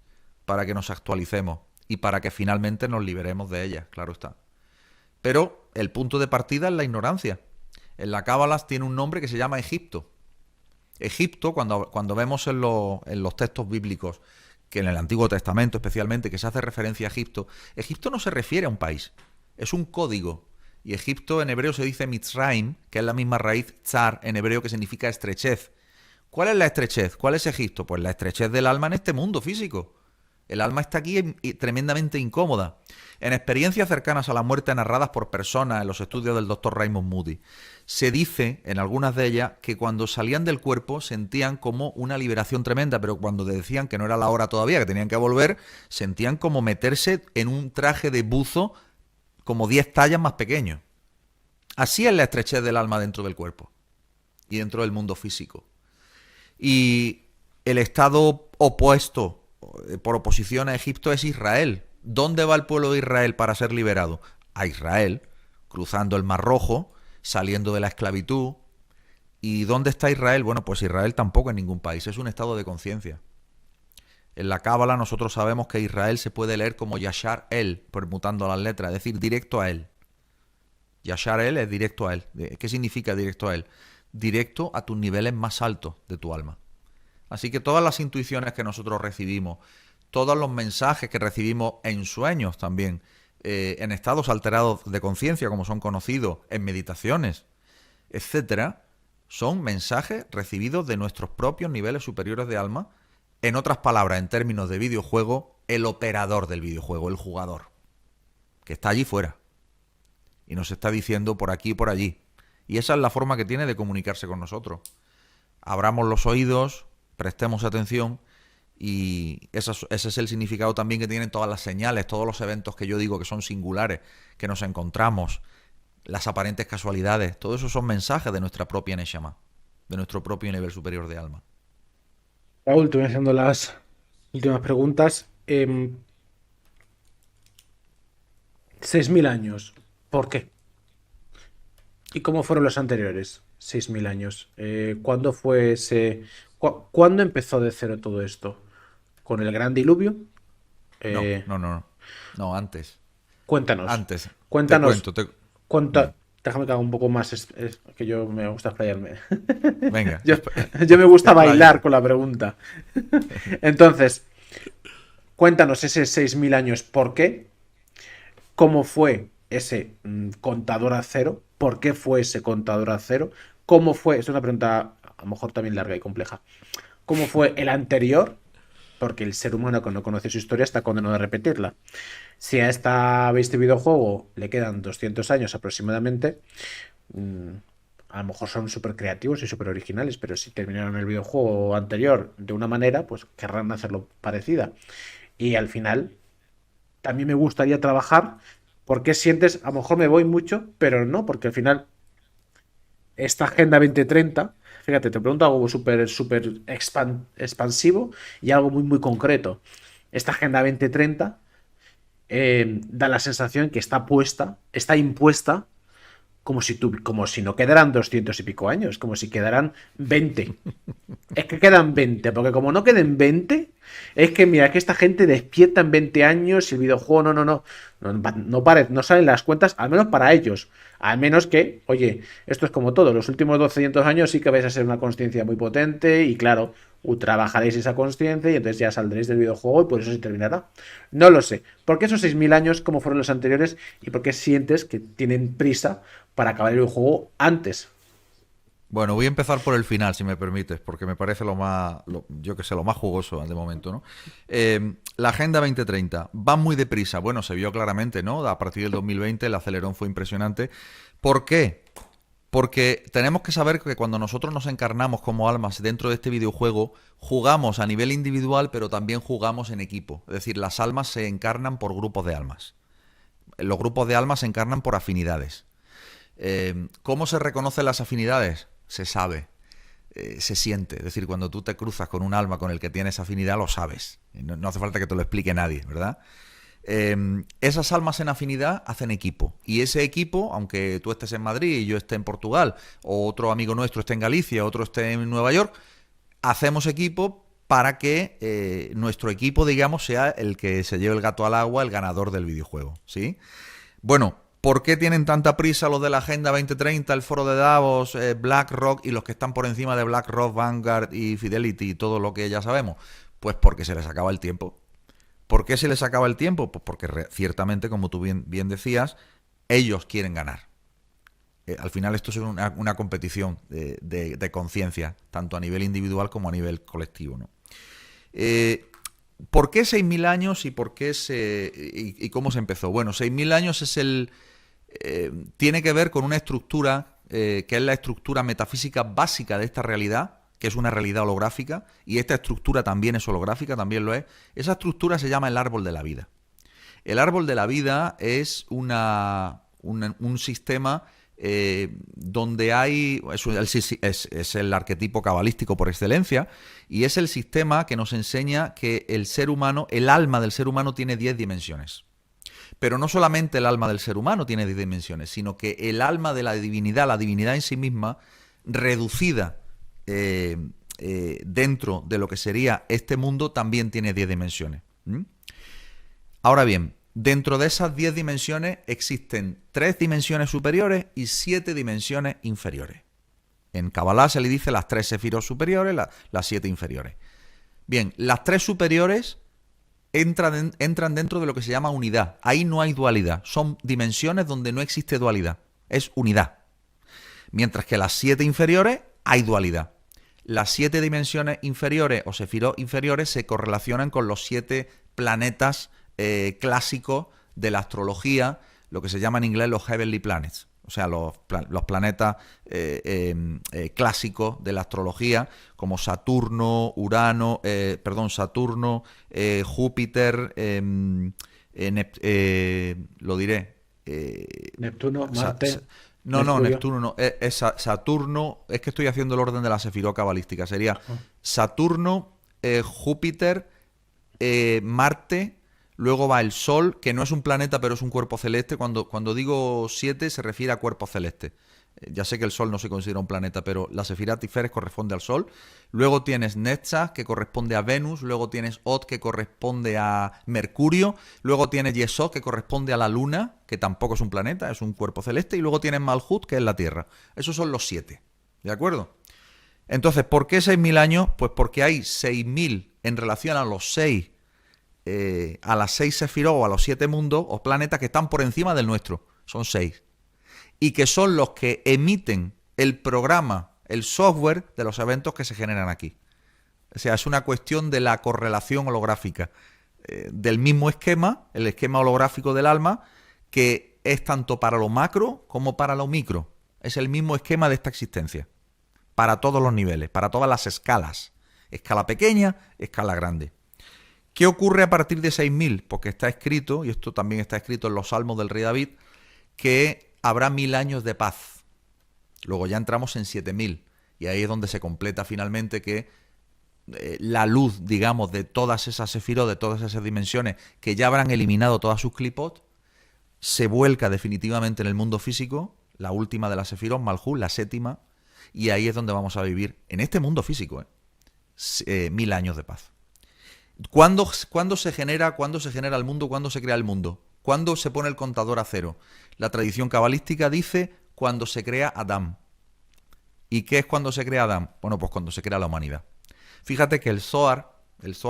A: para que nos actualicemos y para que finalmente nos liberemos de ellas, claro está. Pero el punto de partida es la ignorancia. En la Cábala tiene un nombre que se llama Egipto. Egipto, cuando vemos en los textos bíblicos, que en el Antiguo Testamento especialmente, que se hace referencia a Egipto, Egipto no se refiere a un país, es un código. Y Egipto en hebreo se dice Mitzrayim, que es la misma raíz tzar en hebreo que significa estrechez. ¿Cuál es la estrechez? ¿Cuál es Egipto? Pues la estrechez del alma en este mundo físico. El alma está aquí tremendamente incómoda. En experiencias cercanas a la muerte narradas por personas en los estudios del Dr. Raymond Moody, se dice, en algunas de ellas, que cuando salían del cuerpo sentían como una liberación tremenda, pero cuando decían que no era la hora todavía, que tenían que volver, sentían como meterse en un traje de buzo como 10 tallas más pequeño. Así es la estrechez del alma dentro del cuerpo y dentro del mundo físico. Y el estado opuesto, por oposición a Egipto, es Israel. ¿Dónde va el pueblo de Israel para ser liberado? A Israel, cruzando el Mar Rojo, saliendo de la esclavitud. ¿Y dónde está Israel? Bueno, pues Israel tampoco en ningún país, es un estado de conciencia. En la Cábala nosotros sabemos que Israel se puede leer como Yashar El, permutando las letras, es decir, directo a él. Yashar El es directo a él. ¿Qué significa directo a él? Directo a tus niveles más altos de tu alma. Así que todas las intuiciones que nosotros recibimos, todos los mensajes que recibimos en sueños también, en estados alterados de conciencia, como son conocidos, en meditaciones, etcétera, son mensajes recibidos de nuestros propios niveles superiores de alma. En otras palabras, en términos de videojuego, el operador del videojuego, el jugador, que está allí fuera y nos está diciendo por aquí y por allí. Y esa es la forma que tiene de comunicarse con nosotros. Abramos los oídos, prestemos atención, y ese es el significado también que tienen todas las señales, todos los eventos que yo digo que son singulares, que nos encontramos, las aparentes casualidades, todo eso son mensajes de nuestra propia Neshama, de nuestro propio nivel superior de alma.
B: Raúl, te voy haciendo las últimas preguntas. 6.000 años. ¿Por qué? ¿Y cómo fueron los anteriores 6.000 años? ¿Cuándo fue ese... ¿Cuándo empezó de cero todo esto? ¿Con el gran diluvio?
A: No, antes.
B: Cuéntanos.
A: Antes.
B: Cuéntanos.
A: Te cuento.
B: Cuenta, Déjame que haga un poco más, que yo me gusta explayarme.
A: Venga.
B: Yo me gusta
A: Explaya.
B: bailar con la pregunta. Entonces, cuéntanos ese 6.000 años, ¿por qué? ¿Cómo fue ese contador a cero? ¿Por qué fue ese contador a cero? ¿Cómo fue? Es una pregunta a lo mejor también larga y compleja. ¿Cómo fue el anterior? Porque el ser humano que no conoce su historia está condenado a repetirla. Si a este videojuego le quedan 200 años aproximadamente, mm, a lo mejor son súper creativos y súper originales, pero si terminaron el videojuego anterior de una manera, pues querrán hacerlo parecida. Y al final, también me gustaría trabajar porque sientes, a lo mejor me voy mucho, pero no, porque al final esta Agenda 2030, fíjate, te pregunto algo súper, súper expansivo y algo muy, muy concreto. Esta Agenda 2030 da la sensación que está puesta, está impuesta como si no quedaran 200 y pico años, como si quedaran 20. Es que quedan 20, porque como no queden 20, es que mira que esta gente despierta en 20 años y el videojuego no salen las cuentas, al menos para ellos. Al menos que, oye, esto es como todo, los últimos 200 años sí que vais a ser una consciencia muy potente y claro, trabajaréis esa consciencia y entonces ya saldréis del videojuego y por eso se terminará. No lo sé. ¿Por qué esos 6.000 años como fueron los anteriores y por qué sientes que tienen prisa para acabar el videojuego antes?
A: Bueno, voy a empezar por el final, si me permites, porque me parece yo que sé, lo más jugoso de momento, ¿no? La Agenda 2030 va muy deprisa. Bueno, se vio claramente, ¿no? A partir del 2020 el acelerón fue impresionante. ¿Por qué? Porque tenemos que saber que cuando nosotros nos encarnamos como almas dentro de este videojuego, jugamos a nivel individual, pero también jugamos en equipo. Es decir, las almas se encarnan por grupos de almas. Los grupos de almas se encarnan por afinidades. ¿Cómo se reconocen las afinidades? Se sabe, se siente. Es decir, cuando tú te cruzas con un alma con el que tienes afinidad, lo sabes. No hace falta que te lo explique nadie, ¿verdad? Esas almas en afinidad hacen equipo. Y ese equipo, aunque tú estés en Madrid y yo esté en Portugal, o otro amigo nuestro esté en Galicia, otro esté en Nueva York, hacemos equipo para que nuestro equipo, digamos, sea el que se lleve el gato al agua, el ganador del videojuego, ¿sí? Bueno, ¿por qué tienen tanta prisa los de la Agenda 2030, el foro de Davos, BlackRock y los que están por encima de BlackRock, Vanguard y Fidelity y todo lo que ya sabemos? Pues porque se les acaba el tiempo. ¿Por qué se les acaba el tiempo? Pues porque ciertamente, como tú bien decías, ellos quieren ganar. Al final esto es una competición de conciencia, tanto a nivel individual como a nivel colectivo, ¿no? ¿Por qué 6.000 años y por qué y cómo se empezó? Bueno, 6.000 años tiene que ver con una estructura que es la estructura metafísica básica de esta realidad, que es una realidad holográfica, y esta estructura también es holográfica, también lo es. Esa estructura se llama el árbol de la vida. El árbol de la vida es un sistema donde hay, es el arquetipo cabalístico por excelencia, y es el sistema que nos enseña que el ser humano, el alma del ser humano tiene 10 dimensiones. Pero no solamente el alma del ser humano tiene 10 dimensiones, sino que el alma de la divinidad en sí misma, reducida dentro de lo que sería este mundo, también tiene 10 dimensiones. Ahora bien, dentro de esas 10 dimensiones existen 3 dimensiones superiores y 7 dimensiones inferiores. En Kabbalah se le dice las 3 sefirot superiores, las 7 inferiores. Bien, las 3 superiores entran dentro de lo que se llama unidad. Ahí no hay dualidad. Son dimensiones donde no existe dualidad. Es unidad. Mientras que las 7 inferiores hay dualidad. Las 7 dimensiones inferiores o sefirot inferiores se correlacionan con los 7 planetas clásicos de la astrología, lo que se llama en inglés los heavenly planets, o sea, los planetas clásicos de la astrología, como Saturno, Júpiter, lo diré.
B: Neptuno, Marte.
A: No, Neptuno no. Es Saturno, es que estoy haciendo el orden de la sefirot cabalística. Sería Saturno, Júpiter, Marte. Luego va el Sol, que no es un planeta, pero es un cuerpo celeste. Cuando digo 7 se refiere a cuerpo celeste. Ya sé que el Sol no se considera un planeta, pero la Sefirá Tiferes corresponde al Sol. Luego tienes Netzach, que corresponde a Venus. Luego tienes Od, que corresponde a Mercurio. Luego tienes Yesod, que corresponde a la Luna, que tampoco es un planeta, es un cuerpo celeste. Y luego tienes Malhut, que es la Tierra. Esos son los 7. ¿De acuerdo? Entonces, ¿por qué 6.000 años? Pues porque hay 6.000 en relación a los 6, a las 6 Sefirot o a los 7 mundos o planetas que están por encima del nuestro. Son 6. Y que son los que emiten el programa, el software de los eventos que se generan aquí. O sea, es una cuestión de la correlación holográfica del mismo esquema, el esquema holográfico del alma, que es tanto para lo macro como para lo micro. Es el mismo esquema de esta existencia, para todos los niveles, para todas las escalas. Escala pequeña, escala grande. ¿Qué ocurre a partir de 6.000? Porque está escrito, y esto también está escrito en los Salmos del rey David, que habrá 1.000 años de paz. Luego ya entramos en 7.000. Y ahí es donde se completa finalmente que la luz, digamos, de todas esas sefirot, de todas esas dimensiones, que ya habrán eliminado todas sus clipot, se vuelca definitivamente en el mundo físico, la última de las sefirot, Malhut, la 7ª, y ahí es donde vamos a vivir, en este mundo físico, 1.000 años de paz. ¿Cuándo se genera el mundo? ¿Cuándo se crea el mundo? ¿Cuándo se pone el contador a cero? La tradición cabalística dice cuando se crea Adán. ¿Y qué es cuando se crea Adán? Bueno, pues cuando se crea la humanidad. Fíjate que el Zohar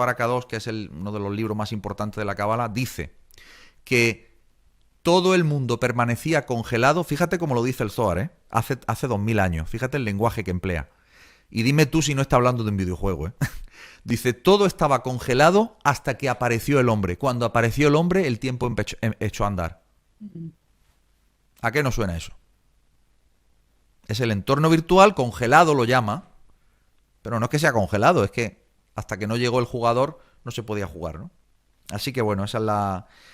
A: Akadosh, que es uno de los libros más importantes de la Cábala, dice que todo el mundo permanecía congelado. Fíjate cómo lo dice el Zohar, hace 2.000 años. Fíjate el lenguaje que emplea. Y dime tú si no está hablando de un videojuego, Dice, todo estaba congelado hasta que apareció el hombre. Cuando apareció el hombre, el tiempo echó a andar. ¿A qué nos suena eso? Es el entorno virtual, congelado lo llama, pero no es que sea congelado, es que hasta que no llegó el jugador no se podía jugar, ¿no? Así que bueno, esa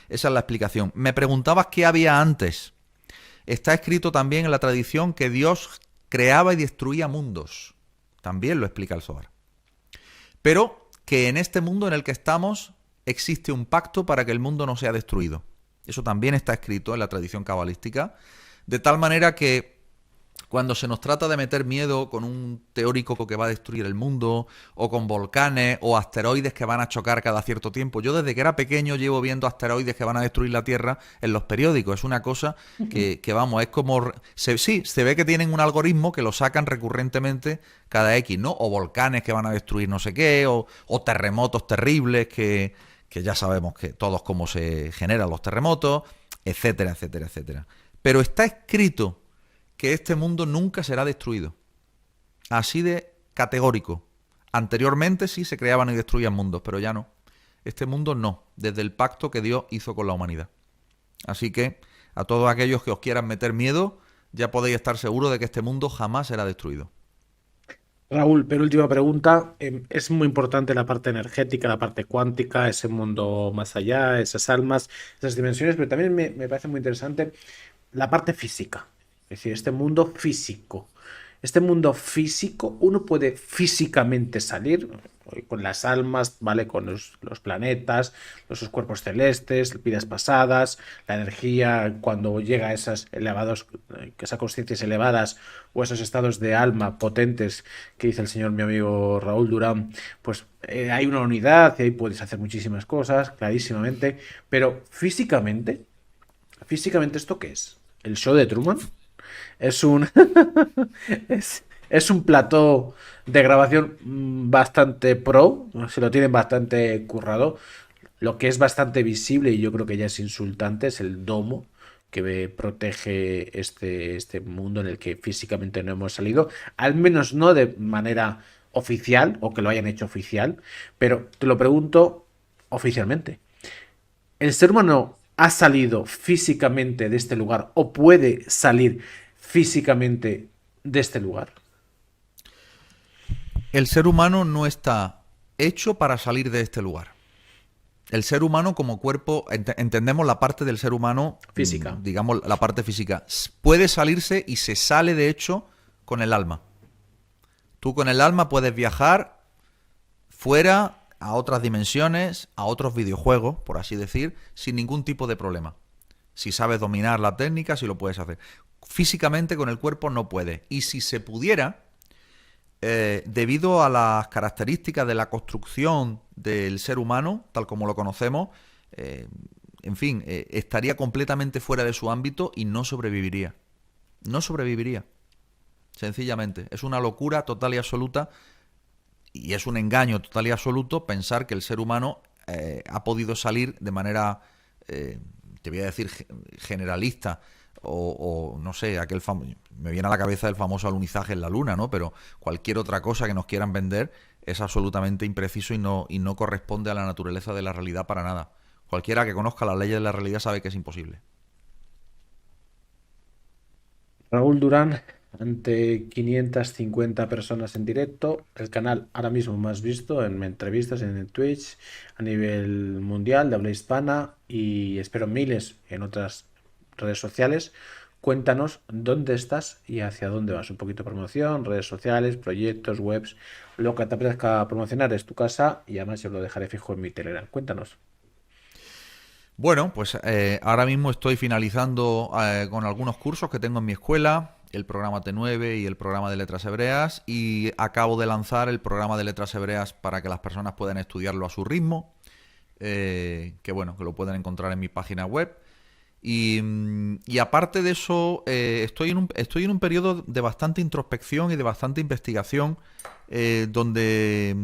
A: es la explicación. Me preguntabas qué había antes. Está escrito también en la tradición que Dios creaba y destruía mundos. También lo explica el Zohar. Pero que en este mundo en el que estamos existe un pacto para que el mundo no sea destruido. Eso también está escrito en la tradición cabalística, de tal manera que cuando se nos trata de meter miedo con un teórico que va a destruir el mundo, o con volcanes, o asteroides que van a chocar cada cierto tiempo. Yo desde que era pequeño llevo viendo asteroides que van a destruir la Tierra en los periódicos. Es una cosa que vamos, es como... se ve que tienen un algoritmo que lo sacan recurrentemente cada X, ¿no? O volcanes que van a destruir no sé qué, o terremotos terribles que ya sabemos que todos cómo se generan los terremotos, etcétera, etcétera, etcétera. Pero está escrito que este mundo nunca será destruido. Así de categórico. Anteriormente sí se creaban y destruían mundos, pero ya no. Este mundo no, desde el pacto que Dios hizo con la humanidad. Así que a todos aquellos que os quieran meter miedo, ya podéis estar seguros de que este mundo jamás será destruido.
B: Raúl, penúltima pregunta. Es muy importante la parte energética, la parte cuántica, ese mundo más allá, esas almas, esas dimensiones, pero también me parece muy interesante la parte física. Es decir, este mundo físico. Este mundo físico, uno puede físicamente salir con las almas, ¿vale? Con los planetas, los cuerpos celestes, vidas pasadas, la energía cuando llega a esas conciencias elevadas o esos estados de alma potentes que dice el señor, mi amigo Raúl Durán, pues hay una unidad y ahí puedes hacer muchísimas cosas, clarísimamente, pero físicamente, ¿esto qué es? ¿El show de Truman? Es un es un plató de grabación bastante pro, se lo tienen bastante currado. Lo que es bastante visible y yo creo que ya es insultante es el domo que protege este mundo en el que físicamente no hemos salido, al menos no de manera oficial o que lo hayan hecho oficial, pero te lo pregunto oficialmente. ¿El ser humano ha salido físicamente de este lugar o puede salir físicamente de este lugar?
A: El ser humano no está hecho para salir de este lugar. El ser humano como cuerpo, entendemos la parte del ser humano
B: física,
A: digamos la parte física, puede salirse y se sale de hecho con el alma. Tú con el alma puedes viajar fuera a otras dimensiones, a otros videojuegos, por así decir, sin ningún tipo de problema. Si sabes dominar la técnica, si lo puedes hacer. físicamente con el cuerpo no puede. Y si se pudiera, debido a las características de la construcción del ser humano, tal como lo conocemos, en fin, estaría completamente fuera de su ámbito y no sobreviviría. No sobreviviría. Sencillamente. Es una locura total y absoluta y es un engaño total y absoluto pensar que el ser humano ha podido salir de manera, te voy a decir, generalista o no sé, me viene a la cabeza el famoso alunizaje en la luna, ¿no? Pero cualquier otra cosa que nos quieran vender es absolutamente impreciso y no corresponde a la naturaleza de la realidad para nada. Cualquiera que conozca las leyes de la realidad sabe que es imposible.
B: Raúl Durán, ante 550 personas en directo, el canal ahora mismo más visto en entrevistas en Twitch a nivel mundial de habla hispana y espero miles en otras redes sociales. Cuéntanos dónde estás y hacia dónde vas. Un poquito de promoción, redes sociales, proyectos, webs, lo que te apetezca promocionar es tu casa y además yo lo dejaré fijo en mi Telegram. Cuéntanos.
A: Bueno, pues ahora mismo estoy finalizando con algunos cursos que tengo en mi escuela, el programa T9 y el programa de letras hebreas, y acabo de lanzar el programa de letras hebreas para que las personas puedan estudiarlo a su ritmo, que bueno, que lo pueden encontrar en mi página web. Y aparte de eso, estoy en un periodo de bastante introspección y de bastante investigación, donde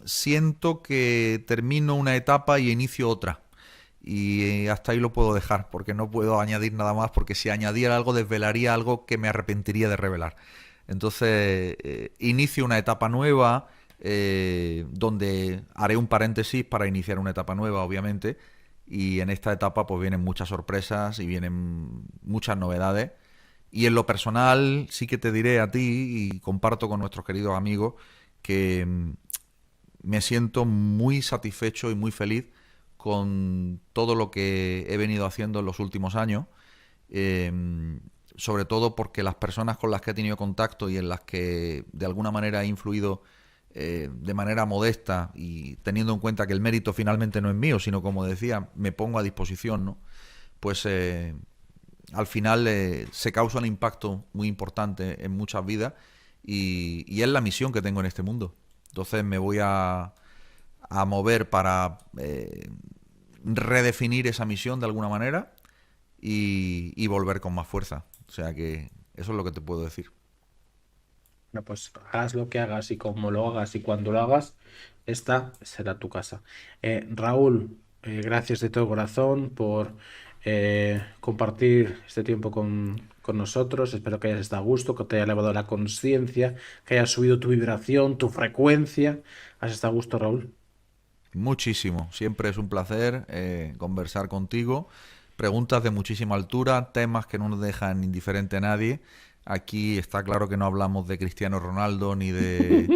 A: siento que termino una etapa y inicio otra. Y hasta ahí lo puedo dejar, porque no puedo añadir nada más, porque si añadiera algo desvelaría algo que me arrepentiría de revelar. Entonces, inicio una etapa nueva, donde haré un paréntesis para iniciar una etapa nueva, obviamente, y en esta etapa pues vienen muchas sorpresas y vienen muchas novedades. Y en lo personal sí que te diré a ti, y comparto con nuestros queridos amigos, que me siento muy satisfecho y muy feliz con todo lo que he venido haciendo en los últimos años, eh, sobre todo porque las personas con las que he tenido contacto y en las que de alguna manera he influido de manera modesta y teniendo en cuenta que el mérito finalmente no es mío, sino como decía, me pongo a disposición, ¿no? Pues al final se causa un impacto muy importante en muchas vidas y es la misión que tengo en este mundo. Entonces me voy a mover para redefinir esa misión de alguna manera y volver con más fuerza. O sea que eso es lo que te puedo decir.
B: Bueno, pues hagas lo que hagas y como lo hagas y cuando lo hagas, esta será tu casa. Raúl, gracias de todo corazón por compartir este tiempo con nosotros. Espero que hayas estado a gusto, que te haya elevado la conciencia, que hayas subido tu vibración, tu frecuencia. ¿Has estado a gusto, Raúl?
A: Muchísimo. Siempre es un placer conversar contigo. Preguntas de muchísima altura, temas que no nos dejan indiferente a nadie. Aquí está claro que no hablamos de Cristiano Ronaldo ni de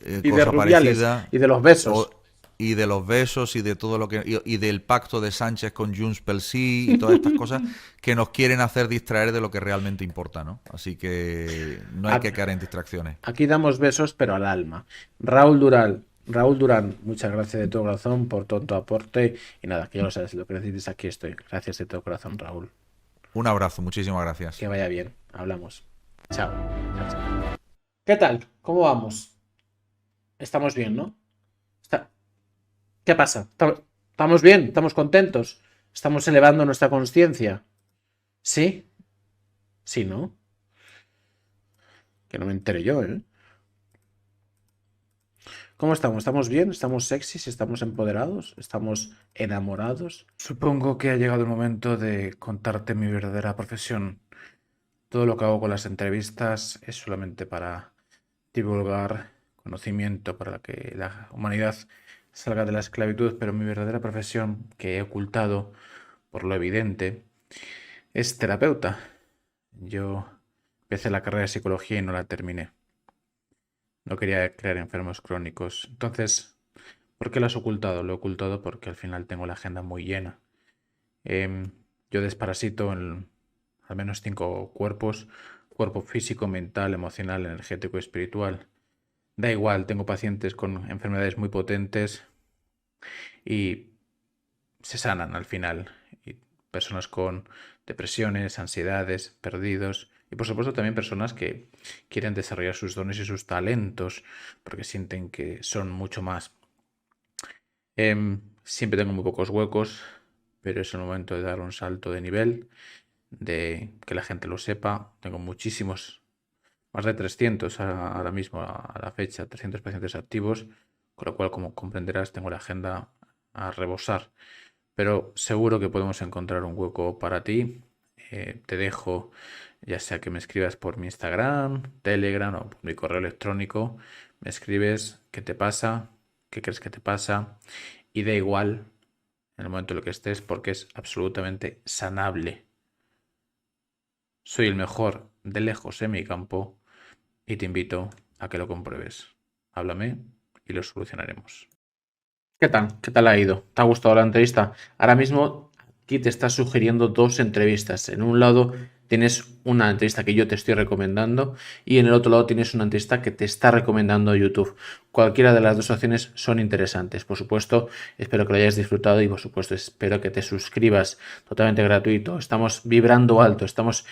B: Y de
A: cosa
B: Rubiales
A: parecida.
B: y de los besos.
A: Y de los besos y de todo lo que y del pacto de Sánchez con Junts pel Sí y todas estas cosas que nos quieren hacer distraer de lo que realmente importa, ¿no? Así que no hay que caer en distracciones.
B: Aquí damos besos, pero al alma. Raúl Durán, muchas gracias de todo corazón por todo tu aporte. Y nada, que ya lo sabes, lo que necesites, aquí estoy. Gracias de todo corazón, Raúl.
A: Un abrazo, muchísimas gracias.
B: Que vaya bien. Hablamos. Chao. Chao, chao. ¿Qué tal? ¿Cómo vamos? Estamos bien, ¿no? Está- ¿Qué pasa? ¿Estamos bien? ¿Estamos contentos? ¿Estamos elevando nuestra conciencia? ¿Sí? Sí, ¿no? Que no me entere yo, ¿eh? ¿Cómo estamos? ¿Estamos bien? ¿Estamos sexys? ¿Estamos empoderados? ¿Estamos enamorados?
C: Supongo que ha llegado el momento de contarte mi verdadera profesión. Todo lo que hago con las entrevistas es solamente para divulgar conocimiento, para que la humanidad salga de la esclavitud, pero mi verdadera profesión, que he ocultado por lo evidente, es terapeuta. Yo empecé la carrera de psicología y no la terminé. No quería crear enfermos crónicos. Entonces, ¿por qué lo has ocultado? Lo he ocultado porque al final tengo la agenda muy llena. Yo desparasito en al menos 5 cuerpos: cuerpo físico, mental, emocional, energético y espiritual. Da igual, tengo pacientes con enfermedades muy potentes y se sanan al final. Y personas con depresiones, ansiedades, perdidos y por supuesto también personas que quieren desarrollar sus dones y sus talentos porque sienten que son mucho más. Siempre tengo muy pocos huecos, pero es el momento de dar un salto de nivel, de que la gente lo sepa. Tengo muchísimos, más de 300 ahora mismo a la fecha, 300 pacientes activos, con lo cual, como comprenderás, tengo la agenda a rebosar. Pero seguro que podemos encontrar un hueco para ti. Te dejo, ya sea que me escribas por mi Instagram, Telegram o por mi correo electrónico. Me escribes qué te pasa, qué crees que te pasa y da igual en el momento en el que estés porque es absolutamente sanable. Soy el mejor de lejos en mi campo y te invito a que lo compruebes. Háblame y lo solucionaremos. ¿Qué tal? ¿Qué tal ha ido? ¿Te ha gustado la entrevista? Ahora mismo aquí te está sugiriendo 2 entrevistas. En un lado tienes una entrevista que yo te estoy recomendando y en el otro lado tienes una entrevista que te está recomendando YouTube. Cualquiera de las 2 opciones son interesantes. Por supuesto, espero que lo hayas disfrutado y por supuesto espero que te suscribas, totalmente gratuito. Estamos vibrando alto, estamos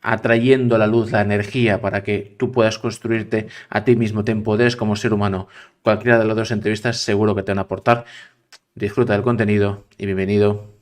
C: atrayendo la luz, la energía para que tú puedas construirte a ti mismo, te empoderes como ser humano. Cualquiera de las 2 entrevistas seguro que te van a aportar. Disfruta del contenido y bienvenido